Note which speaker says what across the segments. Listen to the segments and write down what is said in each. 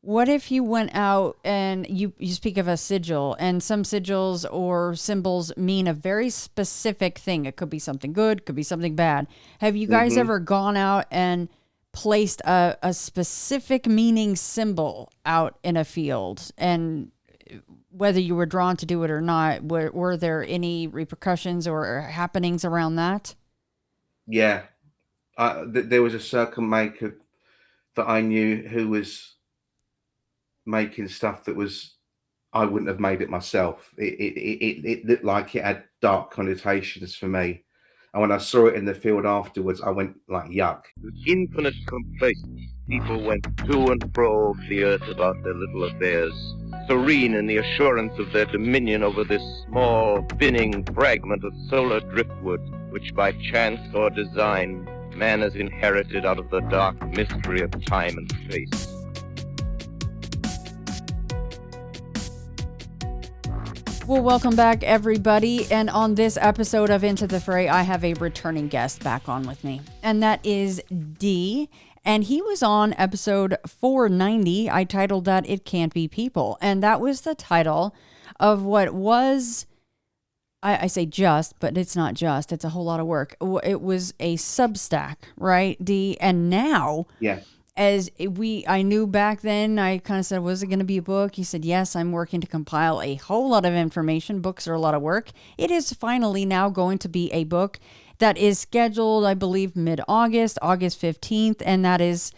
Speaker 1: What if you went out and you speak of a sigil, and some sigils or symbols mean a very specific thing? It could be something good, could be something bad. Have you guys
Speaker 2: Hmm.
Speaker 1: ever gone out and placed a specific meaning symbol out in a field? And whether you were drawn to do it or not, were there any repercussions or happenings around that?
Speaker 2: Yeah, there was a circle maker that I knew who was making stuff that was I wouldn't have made it myself. It looked like it had dark connotations for me, and when I saw it in the field afterwards, I went like, "Yuck."
Speaker 3: With infinite complaisance, people went to and fro over the earth about their little affairs, serene in the assurance of their dominion over this small, spinning fragment of solar driftwood, which by chance or design man has inherited out of the dark mystery of time and space.
Speaker 1: Well, welcome back, everybody. And on this episode of Into the Fray, I have a returning guest back on with me, and that is D. And he was on episode 490. I titled that It Can't Be People. And that was the title of what was, I say just, but it's not just. It's a whole lot of work. It was a Substack, right, D? And now,
Speaker 2: Yeah,
Speaker 1: I knew back then, I kind of said, was it going to be a book? He said, yes, I'm working to compile a whole lot of information. Books are a lot of work. It is finally now going to be a book that is scheduled, I believe, mid-August, August 15th. And that is,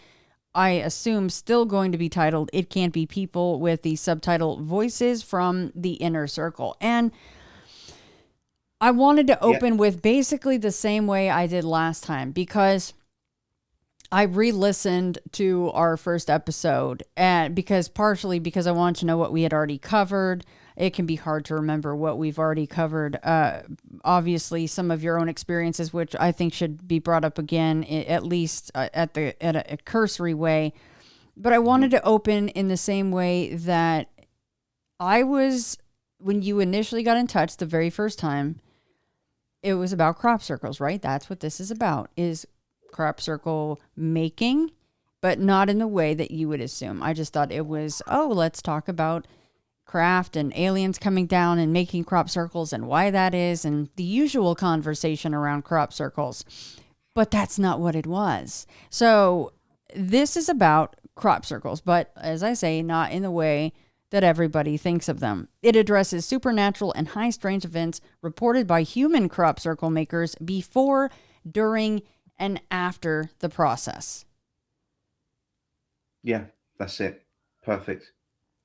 Speaker 1: I assume, still going to be titled It Can't Be People, with the subtitle Voices from the Inner Circle. And I wanted to
Speaker 2: yeah,
Speaker 1: open with basically the same way I did last time, because I re-listened to our first episode, and partially because I wanted to know what we had already covered. It can be hard to remember what we've already covered. Obviously, some of your own experiences, which I think should be brought up again, at least at a cursory way. But I
Speaker 2: hmm
Speaker 1: wanted to open in the same way that I was when you initially got in touch the very first time. It was about crop circles, right? That's what this is about, is crop circle making, but not in the way that you would assume. I just thought it was, oh, let's talk about craft and aliens coming down and making crop circles and why that is, and the usual conversation around crop circles. But that's not what it was. So this is about crop circles, but as I say, not in the way that everybody thinks of them. It addresses supernatural and high strange events reported by human crop circle makers before, during, and after the process.
Speaker 2: yeah. That's it. Perfect.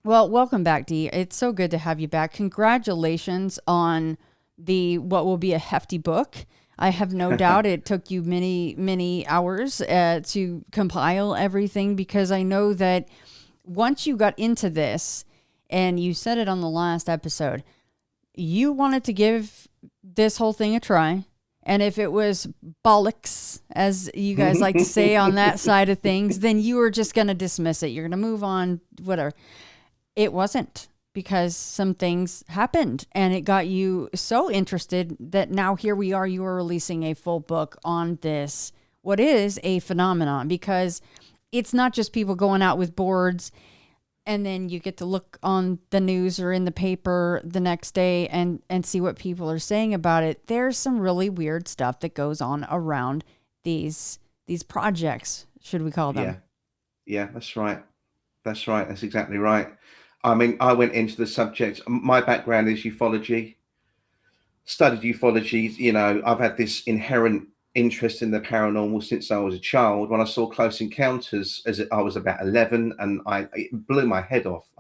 Speaker 1: Well, welcome back, Dee. It's so good to have you back. Congratulations on the what will be a hefty book. I have no doubt it took you many, many hours to compile everything, because I know that once you got into this, and you said it on the last episode, you wanted to give this whole thing a try. And if it was bollocks, as you guys like to say on that side of things, then you were just going to dismiss it. You're going to move on, whatever. It wasn't, because some things happened and it got you so interested that now here we are. You are releasing a full book on this, what is a phenomenon, because it's not just people going out with boards and then you get to look on the news or in the paper the next day and see what people are saying about it. There's some really weird stuff that goes on around these projects, should we call
Speaker 2: Yeah,
Speaker 1: them.
Speaker 2: yeah. That's right. That's right. That's exactly right. I mean, I went into the subject. My background is ufology. Studied ufology. I've had this inherent interest in the paranormal since I was a child. When I saw Close Encounters as I was about 11, and it blew my head off.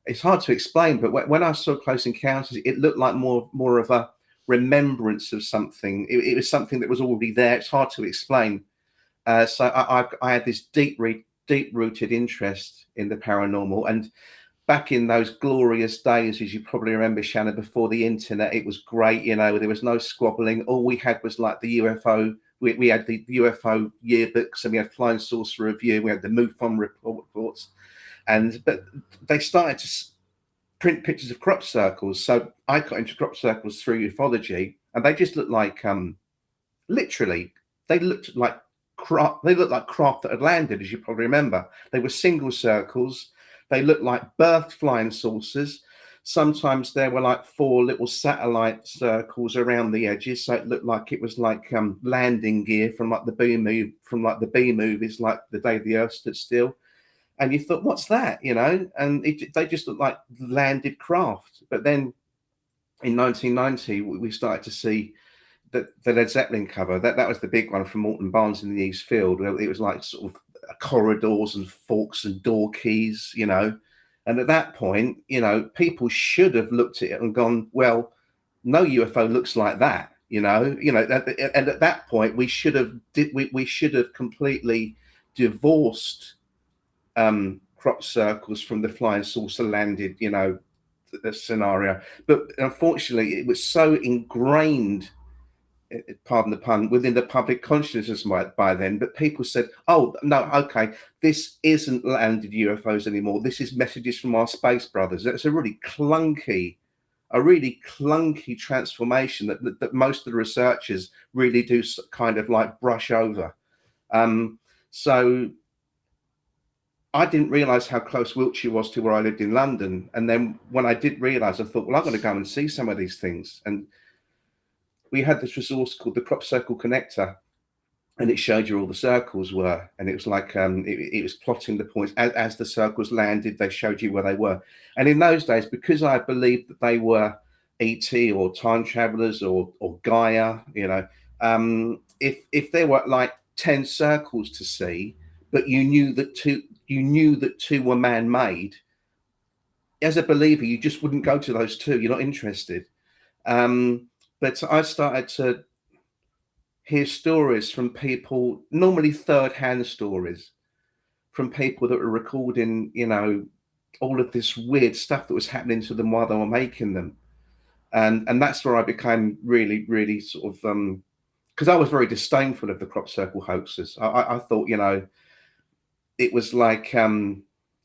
Speaker 2: It's hard to explain, but when I saw Close Encounters, it looked like more of a remembrance of something. It was something that was already there. It's hard to explain. So I had this deep rooted interest in the paranormal, and back in those glorious days, as you probably remember, Shannon, before the internet, it was great. There was no squabbling. All we had was like the UFO. We had the UFO yearbooks, and we had Flying Saucer Review. We had the MUFON reports, but they started to print pictures of crop circles. So I got into crop circles through ufology, and they just looked like literally they looked like craft. They looked like craft that had landed, as you probably remember. They were single circles. They looked like birthed flying saucers. Sometimes there were like 4 little satellite circles around the edges, so it looked like it was like landing gear from like the B movies, like The Day the Earth Stood Still. And you thought, what's that? You know, and they just looked like landed craft. But then in 1990, we started to see the Led Zeppelin cover. That was the big one from Morton Barnes in the East Field, where it was like sort of corridors and forks and door keys, you know. And at that point, you know, people should have looked at it and gone, well, no UFO looks like that, you know. And at that point, we should have completely divorced crop circles from the flying saucer landed, you know, the scenario. But unfortunately, it was so ingrained, pardon the pun, within the public consciousness by then, that people said, oh, no, okay, this isn't landed UFOs anymore. This is messages from our space brothers. It's a really clunky transformation that most of the researchers really do kind of like brush over. So I didn't realize how close Wiltshire was to where I lived in London. And then when I did realize, I thought, well, I'm going to go and see some of these things. And we had this resource called the Crop Circle Connector, and it showed you all the circles were. And it was like, it was plotting the points. As the circles landed, they showed you where they were. And in those days, because I believed that they were ET or time travelers or Gaia, you know, if there were like 10 circles to see, but you knew that two were man-made, as a believer, you just wouldn't go to those two. You're not interested. But I started to hear stories from people, normally third-hand stories, from people that were recording, you know, all of this weird stuff that was happening to them while they were making them. And that's where I became really, really sort of, because I was very disdainful of the crop circle hoaxes. I thought, you know, it was like,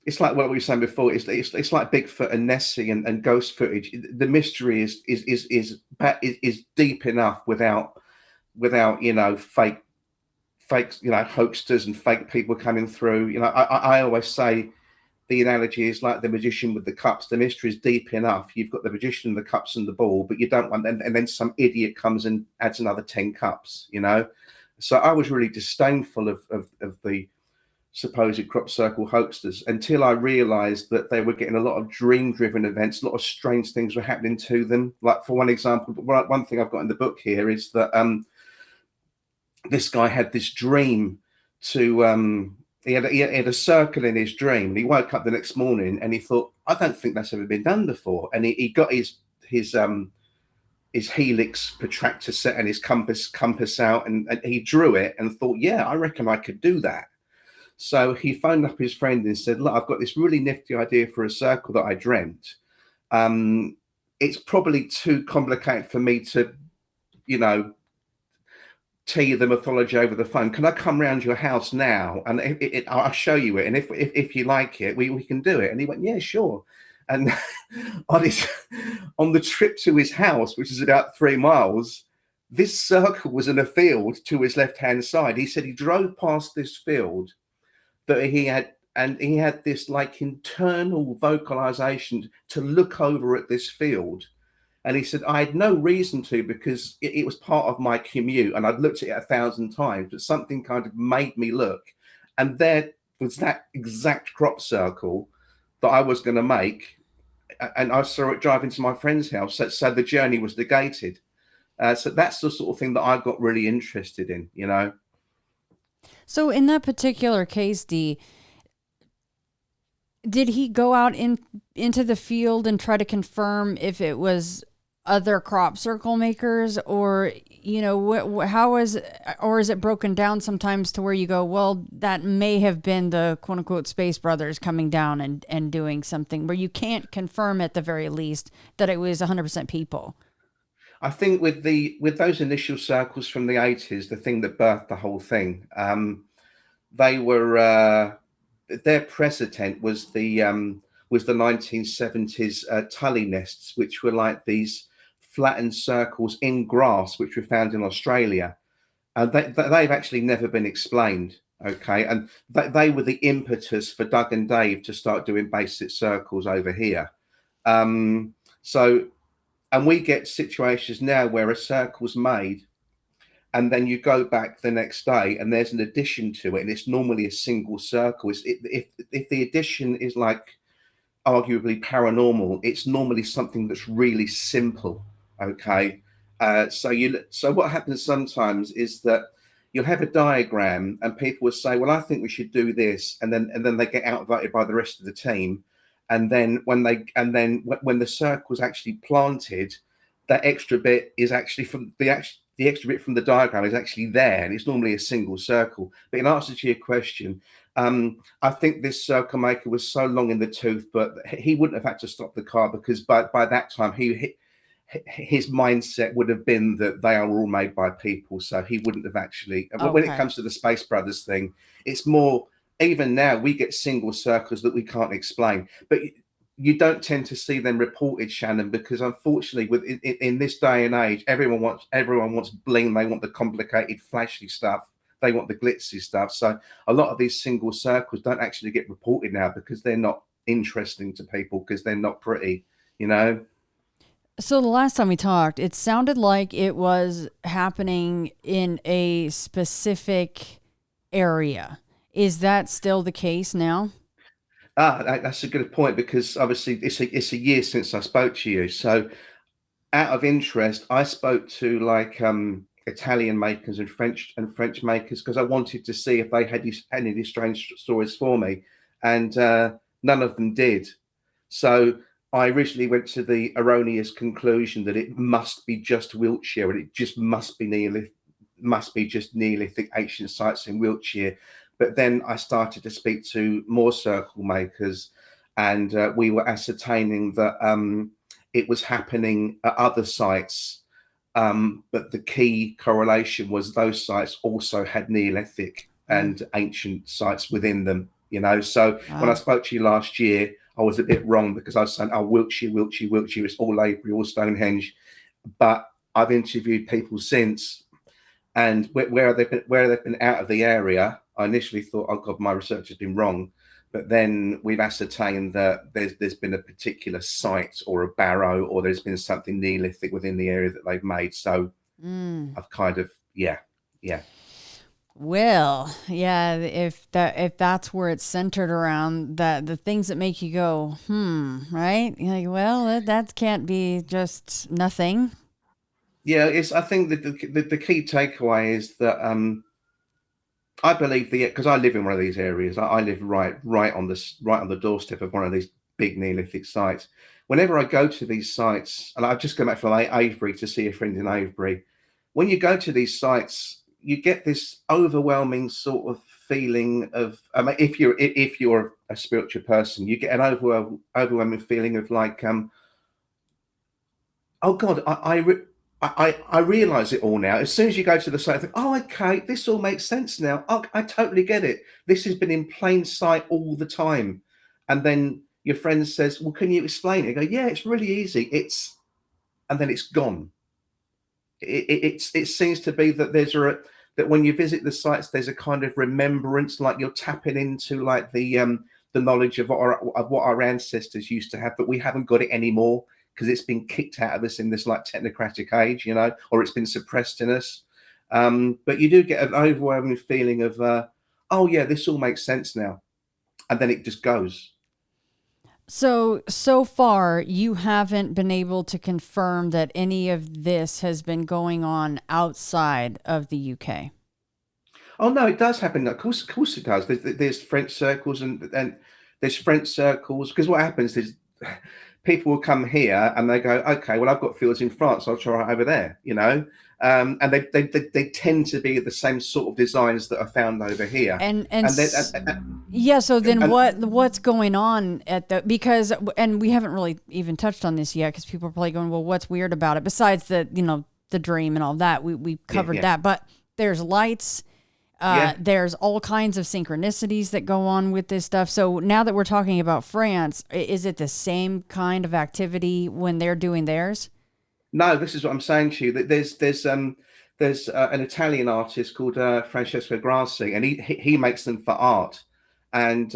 Speaker 2: it's like what we were saying before. It's like Bigfoot and Nessie and ghost footage. The mystery is deep enough without you know fake you know hoaxers and fake people coming through. You know, I always say the analogy is like the magician with the cups. The mystery is deep enough. You've got the magician, the cups, and the ball, but you don't want. And then some idiot comes and adds another 10 cups. You know, so I was really disdainful of the supposed crop circle hoaxers until I realized that they were getting a lot of dream-driven events. A lot of strange things were happening to them. Like, for one example, one thing I've got in the book here is that this guy had this dream to he had a circle in his dream, and he woke up the next morning and he thought, I don't think that's ever been done before. And he got his helix protractor set and his compass out, and he drew it and thought, yeah, I reckon I could do that. So he phoned up his friend and said, look, I've got this really nifty idea for a circle that I dreamt. It's probably too complicated for me to, you know, tell you the mythology over the phone. Can I come round your house now? And I'll show you it. And if you like it, we can do it. And he went, yeah, sure. And on the trip to his house, which is about 3 miles, this circle was in a field to his left-hand side. He said he drove past this field that he had this like internal vocalization to look over at this field. And he said, I had no reason to, because it was part of my commute and I'd looked at it 1,000 times, but something kind of made me look. And there was that exact crop circle that I was going to make. And I saw it driving to my friend's house. So the journey was negated. So that's the sort of thing that I got really interested in, you know.
Speaker 1: So in that particular case, Dee, did he go out into the field and try to confirm if it was other crop circle makers, or, you know, how is, or is it broken down sometimes to where you go, well, that may have been the quote unquote space brothers coming down and doing something, where you can't confirm at the very least that it was 100% people?
Speaker 2: I think with those initial circles from the 80s, the thing that birthed the whole thing, they were their precedent was the 1970s tully nests, which were like these flattened circles in grass, which were found in Australia. They've actually never been explained. Okay, and they were the impetus for Doug and Dave to start doing basic circles over here. So, and we get situations now where a circle's made, and then you go back the next day and there's an addition to it, and it's normally a single circle. If the addition is like arguably paranormal, it's normally something that's really simple. Okay, so what happens sometimes is that you'll have a diagram, and people will say, "Well, I think we should do this," and then they get outvoted by the rest of the team, and then when the circle's actually planted, that extra bit is actually from the extra bit from the diagram is actually there, and it's normally a single circle. But in answer to your question, I think this circle maker was so long in the tooth, but he wouldn't have had to stop the car, because by that time his mindset would have been that they are all made by people, so he wouldn't have actually. When it comes to the Space Brothers thing, it's more, even now we get single circles that we can't explain, but you don't tend to see them reported, Shannon, because unfortunately in this day and age, everyone wants bling. They want the complicated flashy stuff, they want the glitzy stuff. So a lot of these single circles don't actually get reported now because they're not interesting to people, because they're not pretty, you know.
Speaker 1: So the last time we talked, it sounded like it was happening in a specific area. Is that still the case now?
Speaker 2: That's a good point, because obviously it's a year since I spoke to you. So out of interest, I spoke to like Italian makers and French makers, because I wanted to see if they had any of these strange stories for me, and none of them did. So I originally went to the erroneous conclusion that it must be just Wiltshire, and it just must be just Neolithic ancient sites in Wiltshire. But then I started to speak to more circle makers, and we were ascertaining that it was happening at other sites. But the key correlation was those sites also had Neolithic and ancient sites within them, you know. So when I spoke to you last year, I was a bit wrong, because I was saying, oh, Wiltshire, it's all Avebury, all Stonehenge. But I've interviewed people since, and where they've been out of the area, I initially thought, oh God, my research has been wrong. But then we've ascertained that there's been a particular site or a barrow, or there's been something Neolithic within the area that they've made. So I've kind of, yeah.
Speaker 1: Well, yeah, if that's where it's centered around, that the things that make you go, right? You're like, well, that can't be just nothing.
Speaker 2: Yeah, I think that the key takeaway is that I believe because I live in one of these areas. I live right on the doorstep of one of these big Neolithic sites. Whenever I go to these sites, and I've just come back from Avebury to see a friend in Avebury, when you go to these sites, you get this overwhelming sort of feeling of, if you're a spiritual person, you get an overwhelming feeling of like, oh God, I realize it all now. As soon as you go to the site, I think, oh, okay, this all makes sense now. I totally get it. This has been in plain sight all the time. And then your friend says, well, can you explain it? I go, yeah, it's really easy. And then it's gone. It seems to be that that when you visit the sites, there's a kind of remembrance, like you're tapping into like the knowledge of what our ancestors used to have, but we haven't got it anymore, because it's been kicked out of us in this like technocratic age, you know, or it's been suppressed in us. But you do get an overwhelming feeling of, oh yeah, this all makes sense now. And then it just goes.
Speaker 1: So far, you haven't been able to confirm that any of this has been going on outside of the UK.
Speaker 2: Oh no, it does happen. Of course it does. There's French circles, and there's French circles, because what happens is people will come here and they go, okay, well, I've got fields in France, I'll try over there, you know. And they tend to be the same sort of designs that are found over here.
Speaker 1: Yeah. So then what's going on because we haven't really even touched on this yet, because people are probably going, well, what's weird about it? Besides the dream and all that, we covered that, but there's lights. There's all kinds of synchronicities that go on with this stuff. So now that we're talking about France, is it the same kind of activity when they're doing theirs?
Speaker 2: No, this is what I'm saying to you. That there's there's an Italian artist called Francesco Grassi, and he makes them for art. And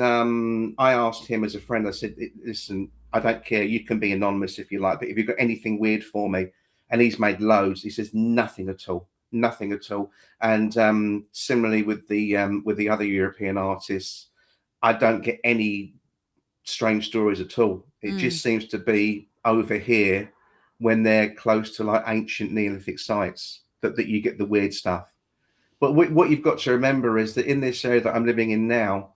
Speaker 2: I asked him as a friend, I said, listen, I don't care, you can be anonymous if you like, but if you've got anything weird for me, and he's made loads, he says nothing at all, nothing at all. And similarly with the other European artists, I don't get any strange stories at all. It just seems to be over here when they're close to like ancient Neolithic sites that you get the weird stuff. But what you've got to remember is that in this area that I'm living in now,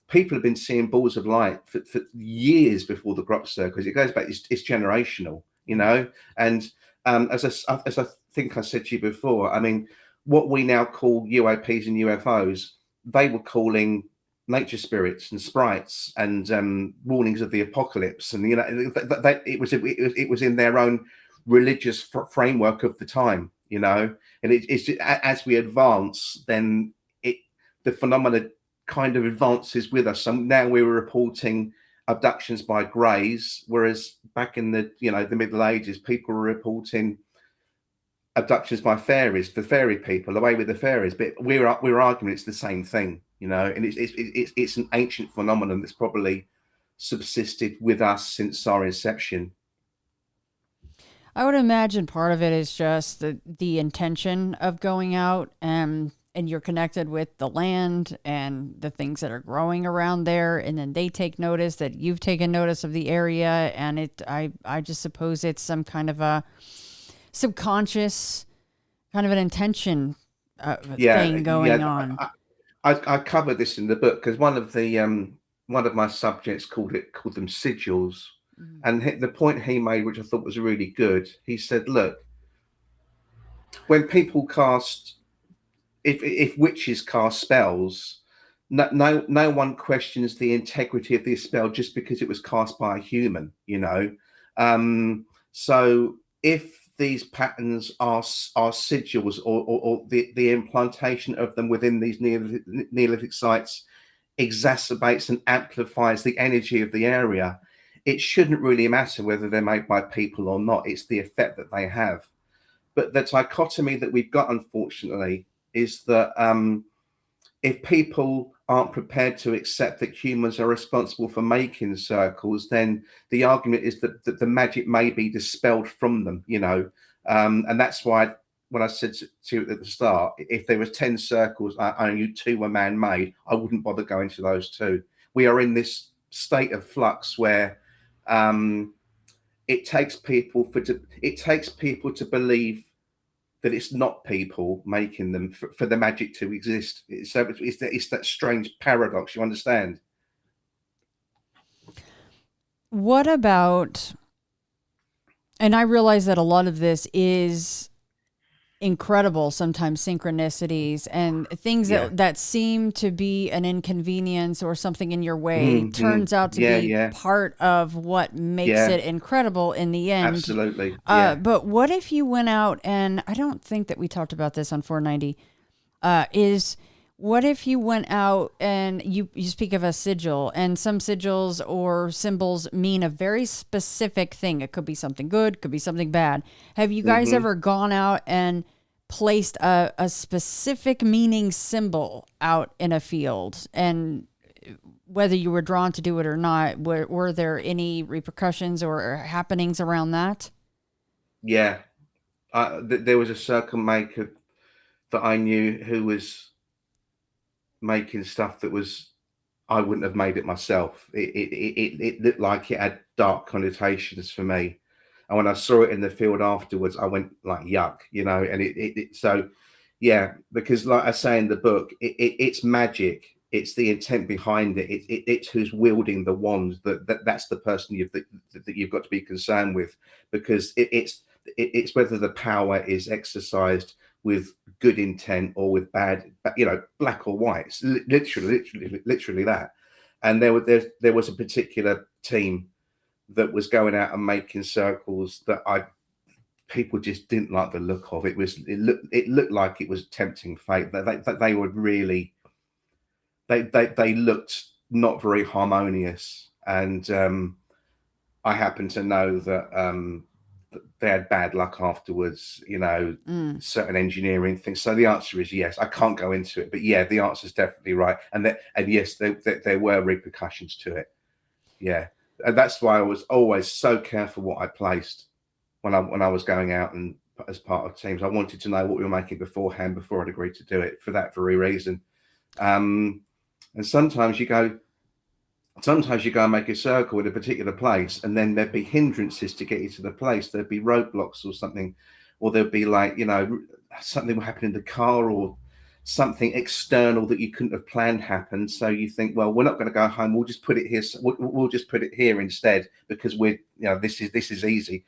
Speaker 2: people have been seeing balls of light for years before the crop circles. It goes back, it's generational, you know. And as I think I said to you before, I mean, what we now call UAPs and UFOs, they were calling nature spirits and sprites and warnings of the apocalypse, and you know, it was in their own religious framework of the time, you know. And it's as we advance, then the phenomena kind of advances with us. So now we were reporting abductions by greys, whereas back in the the Middle Ages, people were reporting abductions by fairies, the fairy people, away with the fairies. But we're arguing it's the same thing, you know, and it's an ancient phenomenon that's probably subsisted with us since our inception.
Speaker 1: I would imagine part of it is just the intention of going out, and you're connected with the land and the things that are growing around there, and then they take notice that you've taken notice of the area, and I just suppose it's some kind of a subconscious kind of an intention thing going on.
Speaker 2: I covered this in the book because one of my subjects called them sigils. And the point he made, which I thought was really good, he said, look, when people cast, if witches cast spells, no one questions the integrity of the spell just because it was cast by a human, you know. So if these patterns are sigils, or the implantation of them within these Neolithic sites exacerbates and amplifies the energy of the area, it shouldn't really matter whether they're made by people or not. It's the effect that they have. But the dichotomy that we've got, unfortunately, is that if people aren't prepared to accept that humans are responsible for making circles, then the argument is that the magic may be dispelled from them, you know. And that's why when I said to you at the start, if there was 10 circles, I knew 2 were man-made, I wouldn't bother going to those 2. We are in this state of flux where it takes people to believe that it's not people making them for the magic to exist. So it's that strange paradox, you understand?
Speaker 1: What about, and I realize that a lot of this is incredible, sometimes synchronicities and things that seem to be an inconvenience or something in your way turns out to be part of what makes it incredible in the end.
Speaker 2: Absolutely.
Speaker 1: But what if you went out, and I don't think that we talked about this on 490, is what if you went out and you speak of a sigil, and some sigils or symbols mean a very specific thing. It could be something good, could be something bad. Have you guys ever gone out and placed a specific meaning symbol out in a field? And whether you were drawn to do it or not, were there any repercussions or happenings around that?
Speaker 2: Yeah. There was a circle maker that I knew who was making stuff that was, I wouldn't have made it myself. It looked like it had dark connotations for me, and when I saw it in the field afterwards, I went like, yuck, you know. And so yeah, because like I say in the book, it's magic. It's the intent behind it. It's who's wielding the wand. That's the person that you've got to be concerned with, because it's whether the power is exercised with good intent or with bad, you know, black or white. It's literally that. And there was a particular team that was going out and making circles that people just didn't like the look of. It looked like it was tempting fate. They were really, they looked not very harmonious. And I happen to know that they had bad luck afterwards, you know, certain engineering things. So the answer is yes. I can't go into it, but yeah, the answer is definitely right. And yes, there were repercussions to it. Yeah, and that's why I was always so careful what I placed when I was going out and as part of teams. I wanted to know what we were making beforehand before I'd agreed to do it for that very reason. And sometimes you go and make a circle in a particular place, and then there'd be hindrances to get you to the place. There'd be roadblocks or something, or there'd be like, you know, something will happen in the car or something external that you couldn't have planned happened. So you think, well, we're not going to go home. We'll just put it here. We'll just put it here instead because we're, you know, this is easy.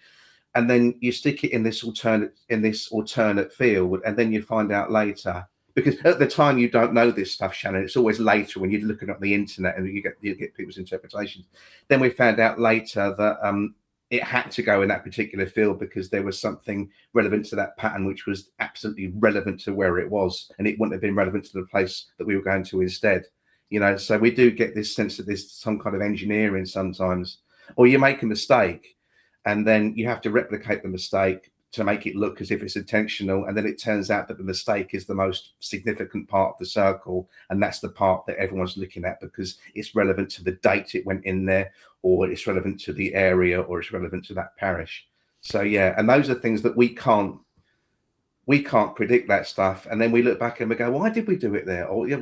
Speaker 2: And then you stick it in this alternate field, and then you find out later, because at the time you don't know this stuff, Shannon. It's always later when you're looking at the internet and you get people's interpretations. Then we found out later that it had to go in that particular field because there was something relevant to that pattern, which was absolutely relevant to where it was, and it wouldn't have been relevant to the place that we were going to instead. You know, so we do get this sense that there's some kind of engineering sometimes, or you make a mistake, and then you have to replicate the mistake to make it look as if it's intentional. And then it turns out that the mistake is the most significant part of the circle. And that's the part that everyone's looking at because it's relevant to the date it went in there, or it's relevant to the area, or it's relevant to that parish. So, yeah. And those are things that we can't predict that stuff. And then we look back and we go, why did we do it there? Or yeah,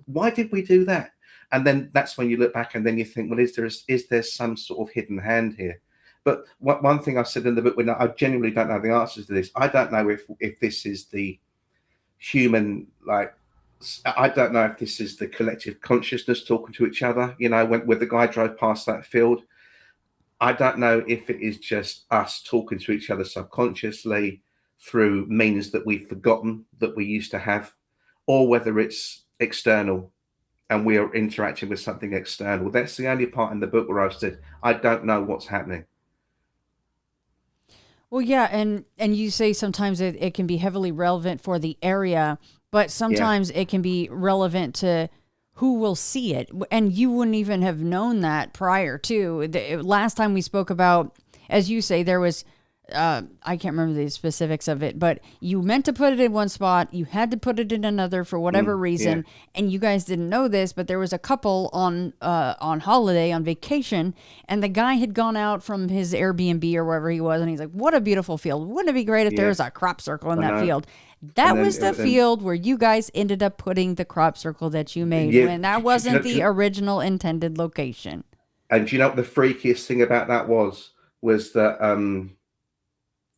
Speaker 2: why did we do that? And then that's when you look back and then you think, well, is there some sort of hidden hand here? But one thing I said in the book, when I genuinely don't know the answers to this, I don't know if this is the human, like, I don't know if this is the collective consciousness talking to each other. You know, when the guy drove past that field, I don't know if it is just us talking to each other subconsciously through means that we've forgotten that we used to have, or whether it's external and we are interacting with something external. That's the only part in the book where I've said, I don't know what's happening.
Speaker 1: Well, yeah, and you say sometimes it can be heavily relevant for the area, but sometimes it can be relevant to who will see it. And you wouldn't even have known that prior to. Last time we spoke about, as you say, there was, I can't remember the specifics of it, but you meant to put it in one spot, you had to put it in another for whatever reason, and you guys didn't know this, but there was a couple on holiday, on vacation, and the guy had gone out from his Airbnb or wherever he was, and he's like, what a beautiful field. Wouldn't it be great if there was a crop circle in that field? That was the field where you guys ended up putting the crop circle that you made when that wasn't the original intended location.
Speaker 2: And do you know what the freakiest thing about that was that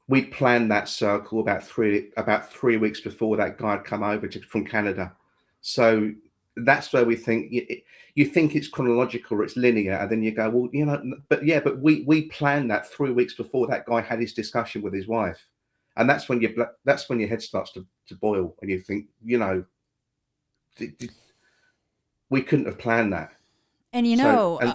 Speaker 2: we planned that circle about 3 weeks before that guy had come over from Canada. So that's where we think you think it's chronological or it's linear, and then you go, well, you know, but we planned that 3 weeks before that guy had his discussion with his wife, and that's when your head starts to boil, and you think, you know, we couldn't have planned that.
Speaker 1: And you know,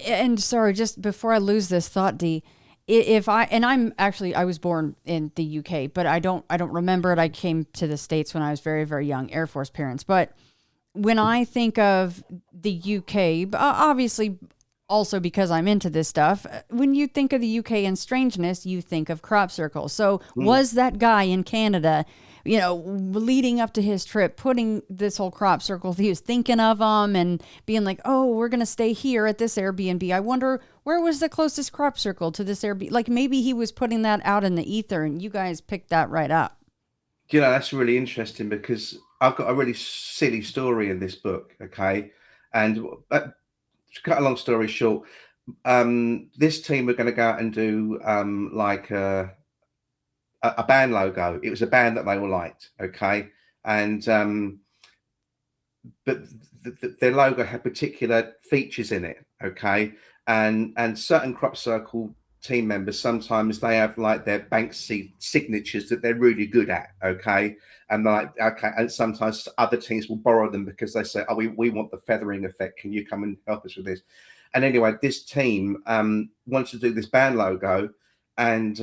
Speaker 1: and sorry, just before I lose this thought, Dee. I was born in the UK, but I don't remember it. I came to the States when I was very, very young, Air Force parents. But when I think of the UK, obviously also because I'm into this stuff, when you think of the UK and strangeness, you think of crop circles. So was that guy in Canada, you know, leading up to his trip, putting this whole crop circle, he was thinking of them and being like, oh, we're going to stay here at this Airbnb. I wonder where was the closest crop circle to this Airbnb? Like maybe he was putting that out in the ether and you guys picked that right up.
Speaker 2: You know, that's really interesting because I've got a really silly story in this book. Okay. And to cut a long story short, this team were going to go out and do like a band logo. It was a band that they all liked, okay, and but their logo had particular features in it, okay, and certain crop circle team members, sometimes they have like their bank signatures that they're really good at, okay, and like, okay, and sometimes other teams will borrow them because they say, oh, we want the feathering effect, can you come and help us with this? And anyway, this team wanted to do this band logo, and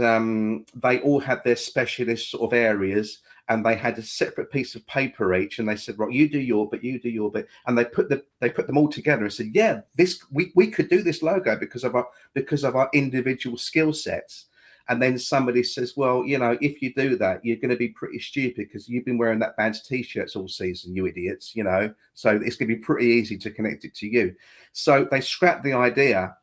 Speaker 2: they all had their specialist sort of areas, and they had a separate piece of paper each, and they said, right, you do your bit, and they put them all together and said, yeah, this we could do this logo because of our individual skill sets. And then somebody says, well, you know, if you do that, you're going to be pretty stupid because you've been wearing that band's t-shirts all season, you idiots, you know, so it's going to be pretty easy to connect it to you. So they scrapped the idea.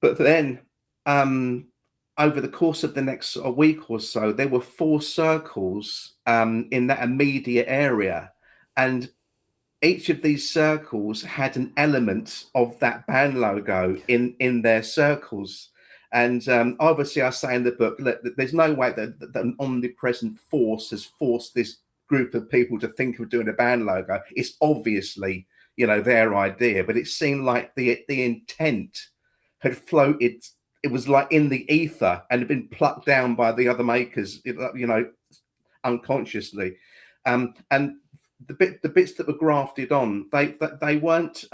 Speaker 2: But then over the course of the next week or so, there were 4 circles in that immediate area. And each of these circles had an element of that band logo in their circles. And obviously, I say in the book, look, there's no way that an omnipresent force has forced this group of people to think of doing a band logo. It's obviously, you know, their idea, but it seemed like the intent had floated. It was like in the ether and had been plucked down by the other makers, you know, unconsciously. And the bits that were grafted on, they weren't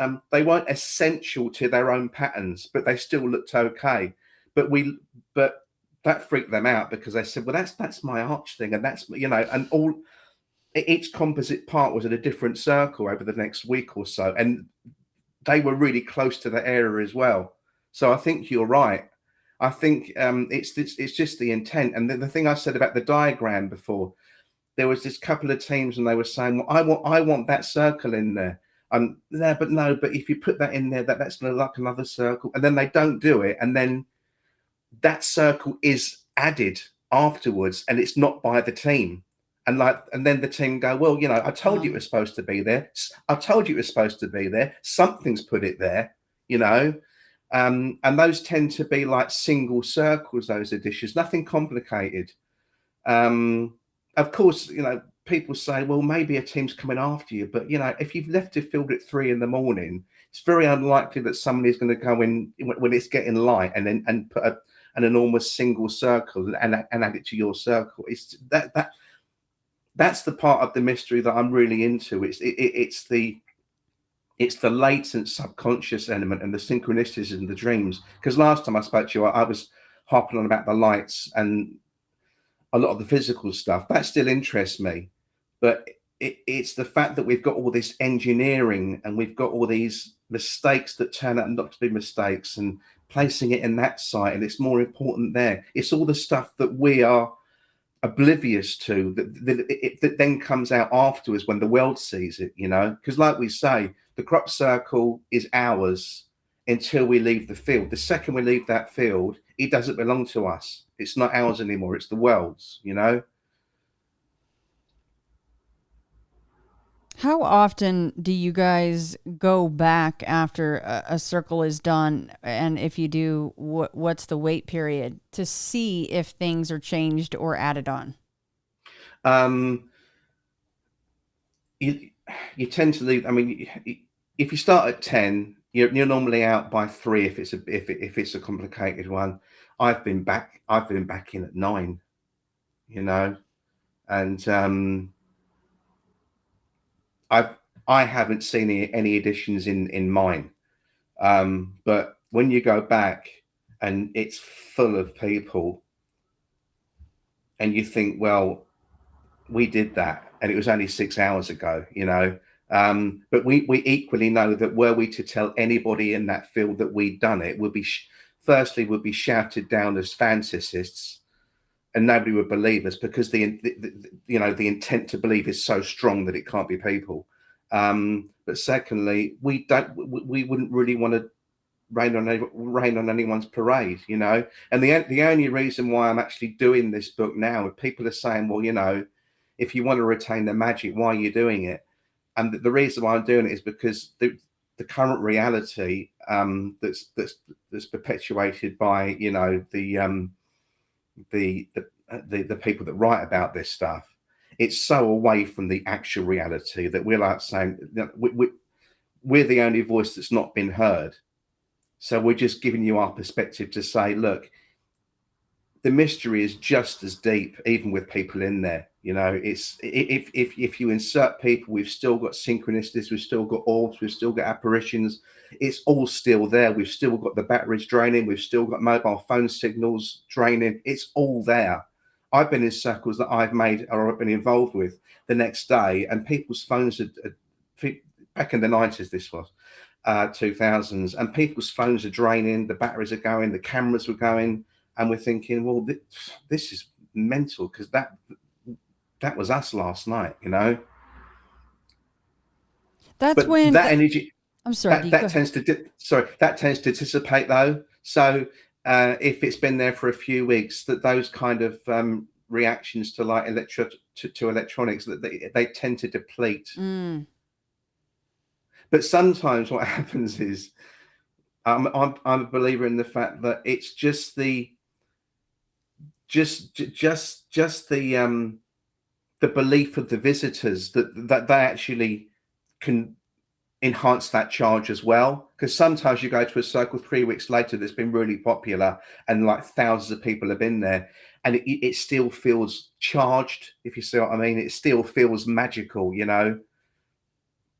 Speaker 2: essential to their own patterns, but they still looked okay. But that freaked them out because they said, well, that's my arch thing, and that's, you know, and each composite part was in a different circle over the next week or so, and they were really close to the area as well. So I think you're right. I think it's just the intent, and the thing I said about the diagram before. There was this couple of teams and they were saying, well, I want that circle in there. There, but no, but if you put that in there, that's going to look like another circle. And then they don't do it. And then that circle is added afterwards and it's not by the team. And then the team go, well, you know, I told you it was supposed to be there. I told you it was supposed to be there. Something's put it there, you know. And those tend to be like single circles, those additions, nothing complicated. Of course, you know, people say, well, maybe a team's coming after you. But, you know, if you've left the field at 3 a.m, it's very unlikely that somebody's going to go in when it's getting light and put an enormous single circle and add it to your circle. It's that's the part of the mystery that I'm really into. It's the latent subconscious element and the synchronicities and the dreams. Because last time I spoke to you, I was harping on about the lights and a lot of the physical stuff that still interests me, but it's the fact that we've got all this engineering and we've got all these mistakes that turn out not to be mistakes and placing it in that site, and it's more important there. It's all the stuff that we are oblivious to that then comes out afterwards when the world sees it, you know, because like we say, the crop circle is ours until we leave the field. The second we leave that field, it doesn't belong to us. It's not ours anymore. It's the world's, you know.
Speaker 1: How often do you guys go back after a circle is done? And if you do, what's the wait period to see if things are changed or added on?
Speaker 2: You tend to leave. I mean, if you start at 10, you're normally out by 3 if it's a complicated one. I've been back in at 9, you know, and I haven't seen any additions in mine. But when you go back and it's full of people and you think, well, we did that and it was only 6 hours ago, you know. But we equally know that were we to tell anybody in that field that we'd done it, would be firstly would be shouted down as fantasists, and nobody would believe us because the intent to believe is so strong that it can't be people. But secondly, we wouldn't really want to rain on anyone's parade, you know. And the only reason why I'm actually doing this book now, if people are saying, well, you know, if you want to retain the magic, why are you doing it? And the reason why I'm doing it is because the current reality that's perpetuated by, you know, the people that write about this stuff, it's so away from the actual reality that we're like saying we're the only voice that's not been heard. So we're just giving you our perspective to say, look, the mystery is just as deep, even with people in there. You know, it's if you insert people, we've still got synchronicities, we've still got orbs, we've still got apparitions. It's all still there. We've still got the batteries draining. We've still got mobile phone signals draining. It's all there. I've been in circles that I've made or I've been involved with the next day, and people's phones are back in the 90s. This was 2000s, and people's phones are draining. The batteries are going. The cameras were going. and we're thinking, well, this is mental, because that was us last night, you know.
Speaker 1: That's
Speaker 2: But
Speaker 1: when
Speaker 2: that energy,
Speaker 1: I'm sorry, Dee,
Speaker 2: that tends to that tends to dissipate though. So if it's been there for a few weeks, that those kind of reactions to like to electronics, that they tend to deplete. But sometimes what happens is, I'm a believer in the fact that it's just the belief of the visitors that they actually can enhance that charge as well. Because sometimes you go to a circle 3 weeks later that's been really popular, and like thousands of people have been there, and it still feels charged, if you see what I mean. It still feels magical, you know.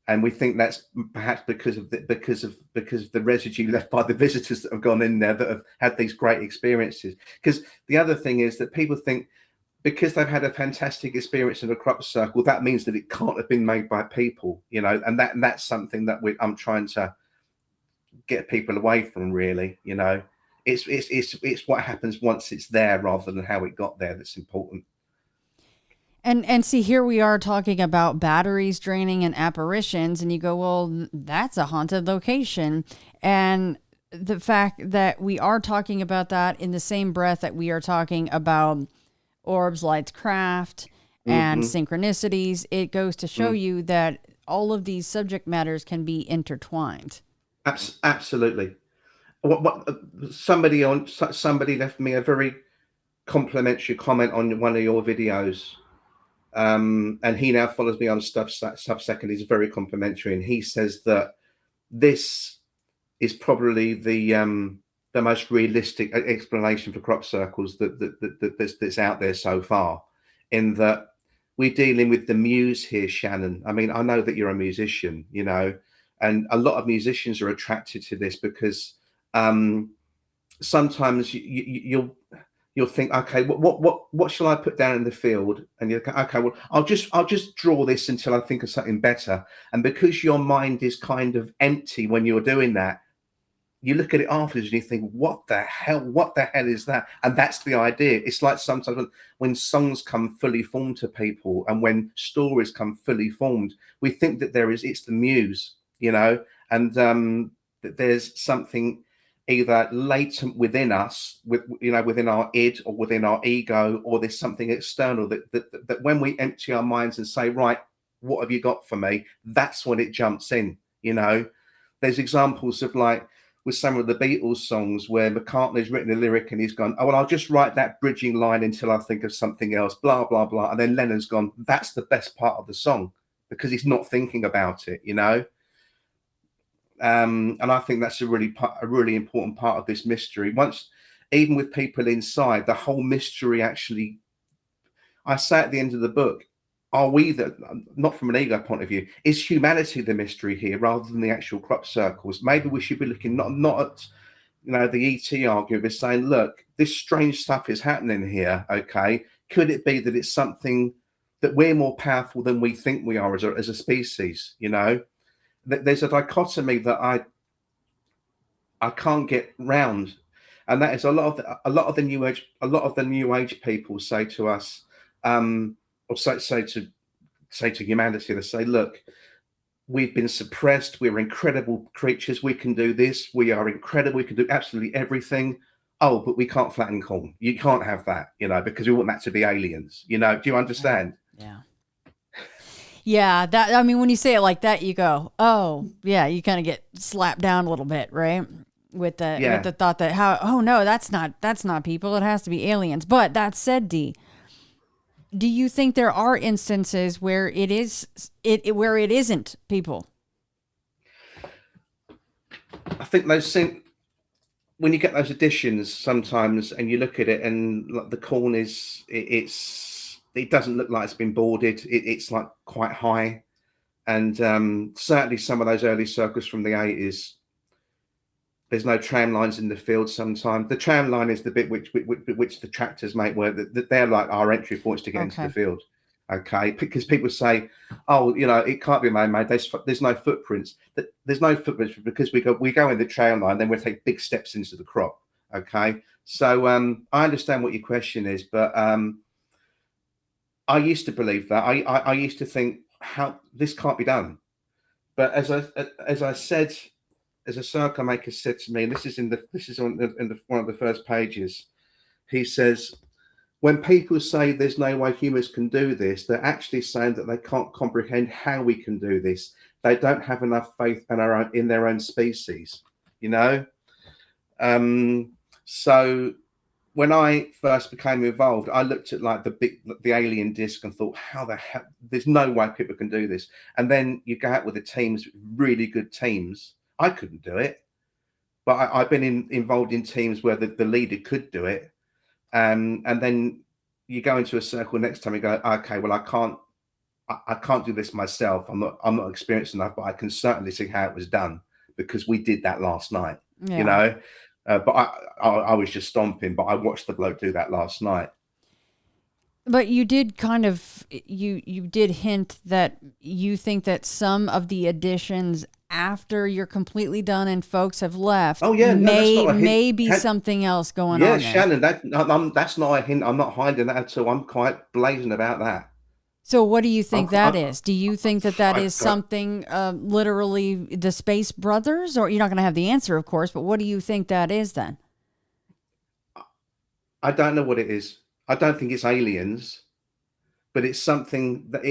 Speaker 2: And we think that's perhaps because of the residue left by the visitors that have gone in there, that have had these great experiences. Because the other thing is that people think, because they've had a fantastic experience in a crop circle, that means that it can't have been made by people, you know. And that's something that I'm trying to get people away from, really, you know. It's what happens once it's there, rather than how it got there, that's important.
Speaker 1: And see, here we are talking about batteries draining and apparitions, and you go, well, that's a haunted location. And the fact that we are talking about that in the same breath that we are talking about orbs, lights, craft, and synchronicities, it goes to show you that all of these subject matters can be intertwined.
Speaker 2: Absolutely. Somebody left me a very complimentary comment on one of your videos. And he now follows me on Substack, and he's very complimentary. And he says that this is probably the most realistic explanation for crop circles that's out there so far, in that we're dealing with the muse here, Shannon. I mean, I know that you're a musician, you know, and a lot of musicians are attracted to this because sometimes you'll think, okay, what shall I put down in the field? And you're okay, well, I'll just draw this until I think of something better. And because your mind is kind of empty when you're doing that, you look at it afterwards and you think, what the hell is that? And that's the idea. It's like sometimes when songs come fully formed to people, and when stories come fully formed, we think that it's the muse, you know, and that there's something either latent within us, within our id or within our ego, or there's something external that when we empty our minds and say, right, what have you got for me? That's when it jumps in, you know. There's examples of, like, with some of the Beatles songs where McCartney's written a lyric and he's gone, oh, well, I'll just write that bridging line until I think of something else, blah, blah, blah. And then Lennon's gone, that's the best part of the song, because he's not thinking about it, you know. And I think that's a really important part of this mystery. Once, even with people inside, the whole mystery actually, I say at the end of the book, are we not from an ego point of view, is humanity the mystery here rather than the actual crop circles? Maybe we should be looking not at, you know, the ET argument, is saying, look, this strange stuff is happening here. Okay, could it be that it's something that we're more powerful than we think we are as a species? You know, there's a dichotomy that I can't get round, and that is a lot of the new age people say to us, or say to humanity, they say, look, we've been suppressed, we're incredible creatures, we can do this, we are incredible, we can do absolutely everything. Oh, but we can't flatten corn. You can't have that, you know, because we want that to be aliens, you know. Do you understand?
Speaker 1: Yeah, that, I mean, when you say it like that, you go, oh yeah, you kind of get slapped down a little bit, right? With the thought that, oh no, that's not people, it has to be aliens. But that said, Dee, do you think there are instances where it isn't people?
Speaker 2: I think when you get those editions sometimes, and you look at it, and like the corn it doesn't look like it's been boarded. It's like quite high, and certainly some of those early circles from the 80s. There's no tram lines in the field. Sometimes the tram line is the bit which the tractors make, where they're like our entry points to get into the field. Okay, because people say, oh, you know, it can't be man-made. There's no footprints. There's no footprints because we go in the tram line, then we take big steps into the crop. Okay, so I understand what your question is, but I used to believe that. I used to think how this can't be done. But as I said, as a circle maker said to me, and this is one of the first pages. He says, when people say there's no way humans can do this, they're actually saying that they can't comprehend how we can do this. They don't have enough faith in their own species, you know. So when I first became involved, I looked at like the alien disc and thought, how the hell? There's no way people can do this. And then you go out with the teams, really good teams. I couldn't do it, but I've been involved in teams where the leader could do it. And then you go into a circle next time. You go, okay, well, I can't do this myself. I'm not experienced enough, but I can certainly see how it was done because we did that last night.
Speaker 1: Yeah.
Speaker 2: You know. But I was just stomping, but I watched the bloke do that last night.
Speaker 1: But you did kind of, you did hint that you think that some of the additions after you're completely done and folks have left, may be something else going on.
Speaker 2: Yeah, Shannon, that's not a hint. I'm not hiding that at all. I'm quite blazing about that.
Speaker 1: So what do you think that is? Do you think that is something literally the Space Brothers? Or you're not going to have the answer, of course, but what do you think that is then?
Speaker 2: I don't know what it is. I don't think it's aliens, but it's something that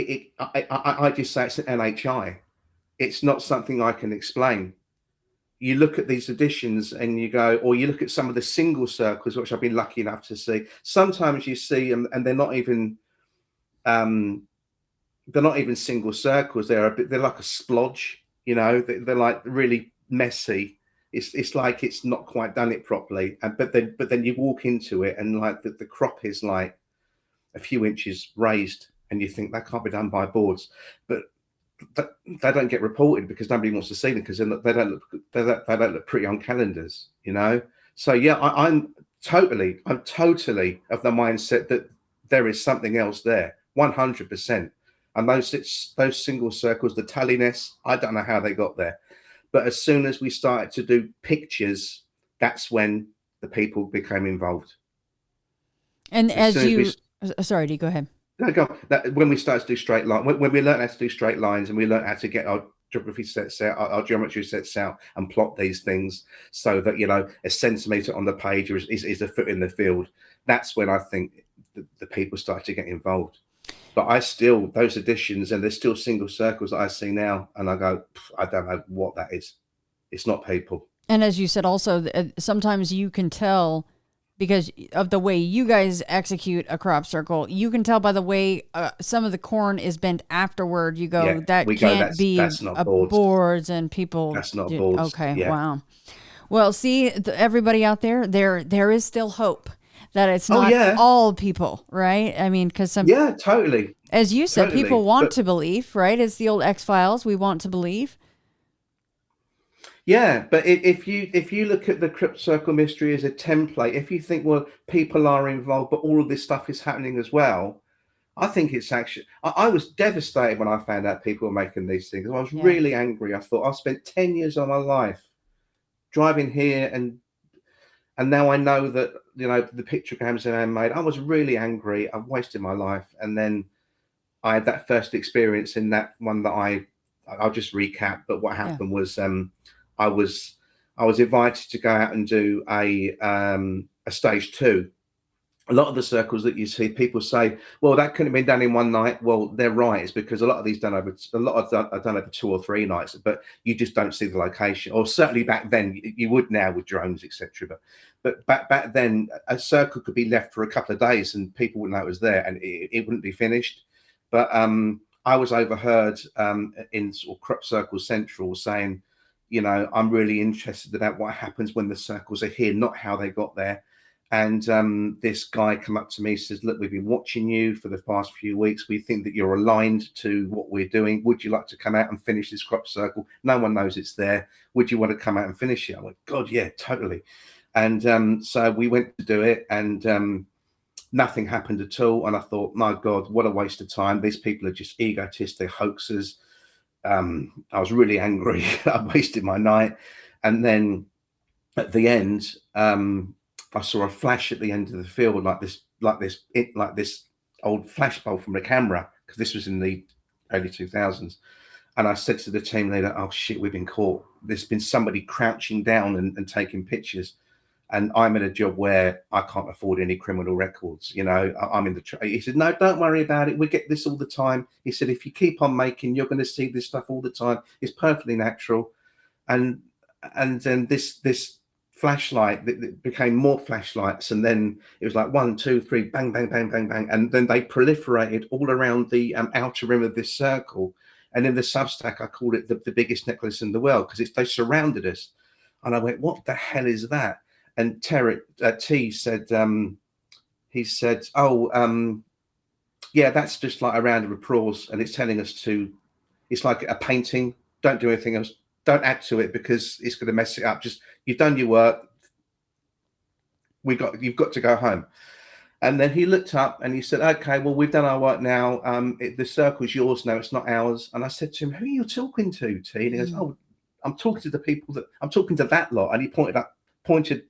Speaker 2: I just say it's an NHI. It's not something I can explain. You look at these editions and you go, or you look at some of the single circles, which I've been lucky enough to see. Sometimes you see them and they're not even single circles. They're like a splodge, you know. They're like really messy. It's like it's not quite done it properly. But then you walk into it and like the crop is like a few inches raised, and you think that can't be done by boards. But they don't get reported because nobody wants to see them because they don't look pretty on calendars, you know. So yeah, I'm totally of the mindset that there is something else there, 100%. And those single circles, the talliness, I don't know how they got there. But as soon as we started to do pictures, that's when the people became involved.
Speaker 1: And sorry, do you go ahead?
Speaker 2: No, go. When we started to do straight line, when we learned how to do straight lines and we learned how to get our geography sets out, our geometry sets out and plot these things so that, you know, a centimetre on the page is a foot in the field. That's when I think the people started to get involved. But those additions, and there's still single circles that I see now, and I go, I don't know what that is. It's not people.
Speaker 1: And as you said, also, sometimes you can tell because of the way you guys execute a crop circle. You can tell by the way some of the corn is bent afterward. You go, that's not boards, and people.
Speaker 2: That's not boards.
Speaker 1: Okay, yeah. Wow. Well, see, everybody out there, there is still hope. That it's not all people, right? I mean, because
Speaker 2: totally.
Speaker 1: As you said, people want to believe, right? It's the old X-Files. We want to believe.
Speaker 2: Yeah, but if you look at the Crypt Circle mystery as a template, if you think, well, people are involved, but all of this stuff is happening as well, I think it's actually. I was devastated when I found out people were making these things. I was really angry. I thought I spent 10 years of my life driving here and now I know that, you know, the pictograms that I made, I was really angry. I've wasted my life. And then I had that first experience in that one that I'll just recap. But what happened was I was invited to go out and do a stage 2. A lot of the circles that you see, people say, well, that couldn't have been done in one night. Well, they're right. It's because a lot of these are done over 2 or 3 nights, but you just don't see the location. Or certainly back then, you would now with drones, etc. But back then, a circle could be left for a couple of days and people wouldn't know it was there, and it wouldn't be finished. But I was overheard in sort of Crop Circle Central saying, you know, I'm really interested about what happens when the circles are here, not how they got there. And this guy come up to me, says, look, we've been watching you for the past few weeks. We think that you're aligned to what we're doing. Would you like to come out and finish this crop circle? No one knows it's there. Would you want to come out and finish it? I went, God, yeah, totally. And so we went to do it, and nothing happened at all. And I thought, my God, what a waste of time. These people are just egotists. They're hoaxers. I was really angry. I wasted my night. And then at the end, I saw a flash at the end of the field, like this old flash bulb from a camera, because this was in the early 2000s. And I said to the team leader, "Oh shit, we've been caught. There's been somebody crouching down and taking pictures, and I'm in a job where I can't afford any criminal records. You know, I'm in the." He said, "No, don't worry about it. We get this all the time." He said, "If you keep on making, you're going to see this stuff all the time. It's perfectly natural." And then this flashlight that became more flashlights, and then it was like 1, 2, 3, bang, bang, bang, bang, bang, and then they proliferated all around the outer rim of this circle. And in the Substack, I called it the biggest necklace in the world, because they surrounded us. And I went, "What the hell is that?" And T said, he said, "Oh, yeah, that's just like a round of applause, and it's telling us to. It's like a painting. Don't do anything else. Don't add to it, because it's going to mess it up. Just, you've done your work. You've got to go home." And then he looked up and he said, "Okay, well, we've done our work now. The circle's yours now. It's not ours." And I said to him, "Who are you talking to, T?" And he goes, "Oh, I'm talking to the people I'm talking to that lot." And he pointed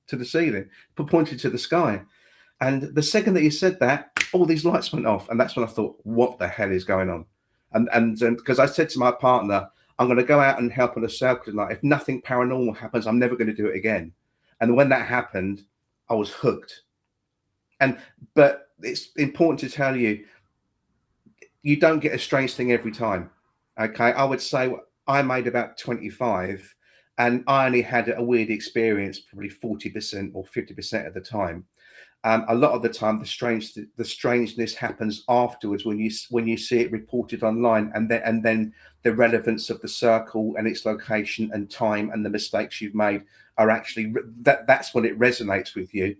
Speaker 2: to the ceiling, pointed to the sky. And the second that he said that, all these lights went off. And that's when I thought, what the hell is going on? And because I said to my partner, "I'm going to go out and help on a circle tonight. If nothing paranormal happens, I'm never going to do it again." And when that happened, I was hooked. But it's important to tell you, you don't get a strange thing every time. Okay, I would say I made about 25, and I only had a weird experience probably 40% or 50% of the time. A lot of the time, the strangeness happens afterwards, when you see it reported online, and then the relevance of the circle and its location and time and the mistakes you've made are actually that's when it resonates with you.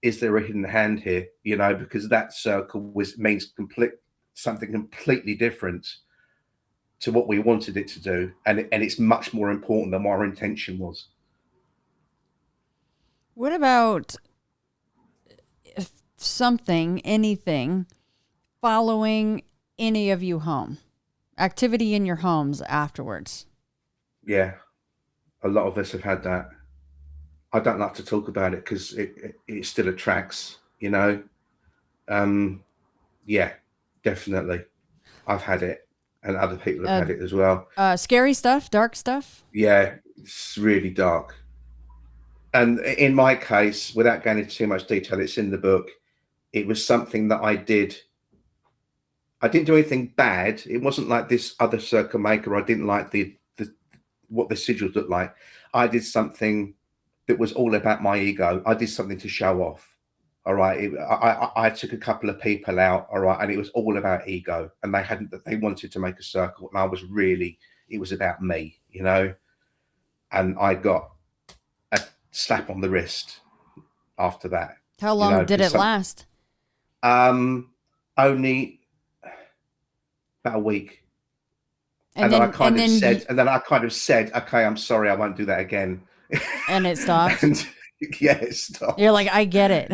Speaker 2: Is there a hidden hand here? You know, because that circle means something completely different to what we wanted it to do, and it's much more important than what our intention was.
Speaker 1: What about anything following any of you home? Activity in your homes afterwards?
Speaker 2: Yeah, a lot of us have had that. I don't like to talk about it because it still attracts, you know. Yeah, definitely. I've had it, and other people have had it as well.
Speaker 1: Scary stuff, dark stuff?
Speaker 2: Yeah, it's really dark. And in my case, without going into too much detail, it's in the book. It was something that I did. I didn't do anything bad. It wasn't like this other circle maker. I didn't like the what the sigils looked like. I did something that was all about my ego. I did something to show off. All right. I took a couple of people out. All right. And it was all about ego. And they wanted to make a circle. And it was about me, you know. And I got a slap on the wrist after that.
Speaker 1: How long did it last?
Speaker 2: Only about a week. And then I kind of said, "Okay, I'm sorry, I won't do that again."
Speaker 1: And it stopped.
Speaker 2: And yeah, it stopped.
Speaker 1: You're like, I get it.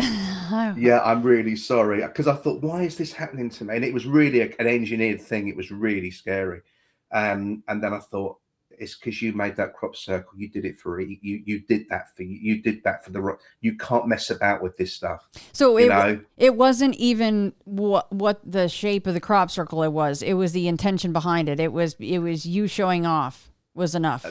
Speaker 2: Yeah, I'm really sorry, because I thought, why is this happening to me? And it was really an engineered thing. It was really scary. And then I thought, it's because you made that crop circle. You did it for you did that for you did that for the rock. You can't mess about with this stuff.
Speaker 1: So it wasn't even what the shape of the crop circle it was. It was the intention behind it. It was you showing off was enough.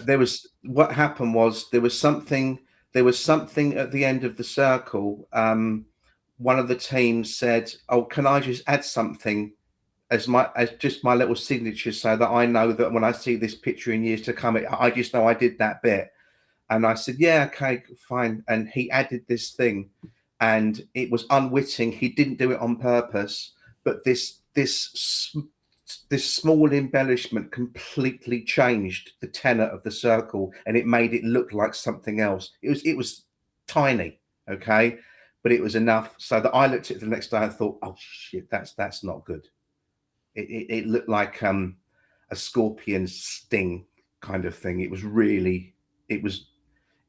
Speaker 2: What happened was there was something at the end of the circle. One of the teams said, "Oh, can I just add something as just my little signature, so that I know that when I see this picture in years to come, I just know I did that bit." And I said, "Yeah, okay, fine." And he added this thing, and it was unwitting. He didn't do it on purpose, but this small embellishment completely changed the tenor of the circle, and it made it look like something else. It was tiny, okay, but it was enough so that I looked at it the next day and thought, "Oh shit, that's not good." It looked like a scorpion sting kind of thing. It was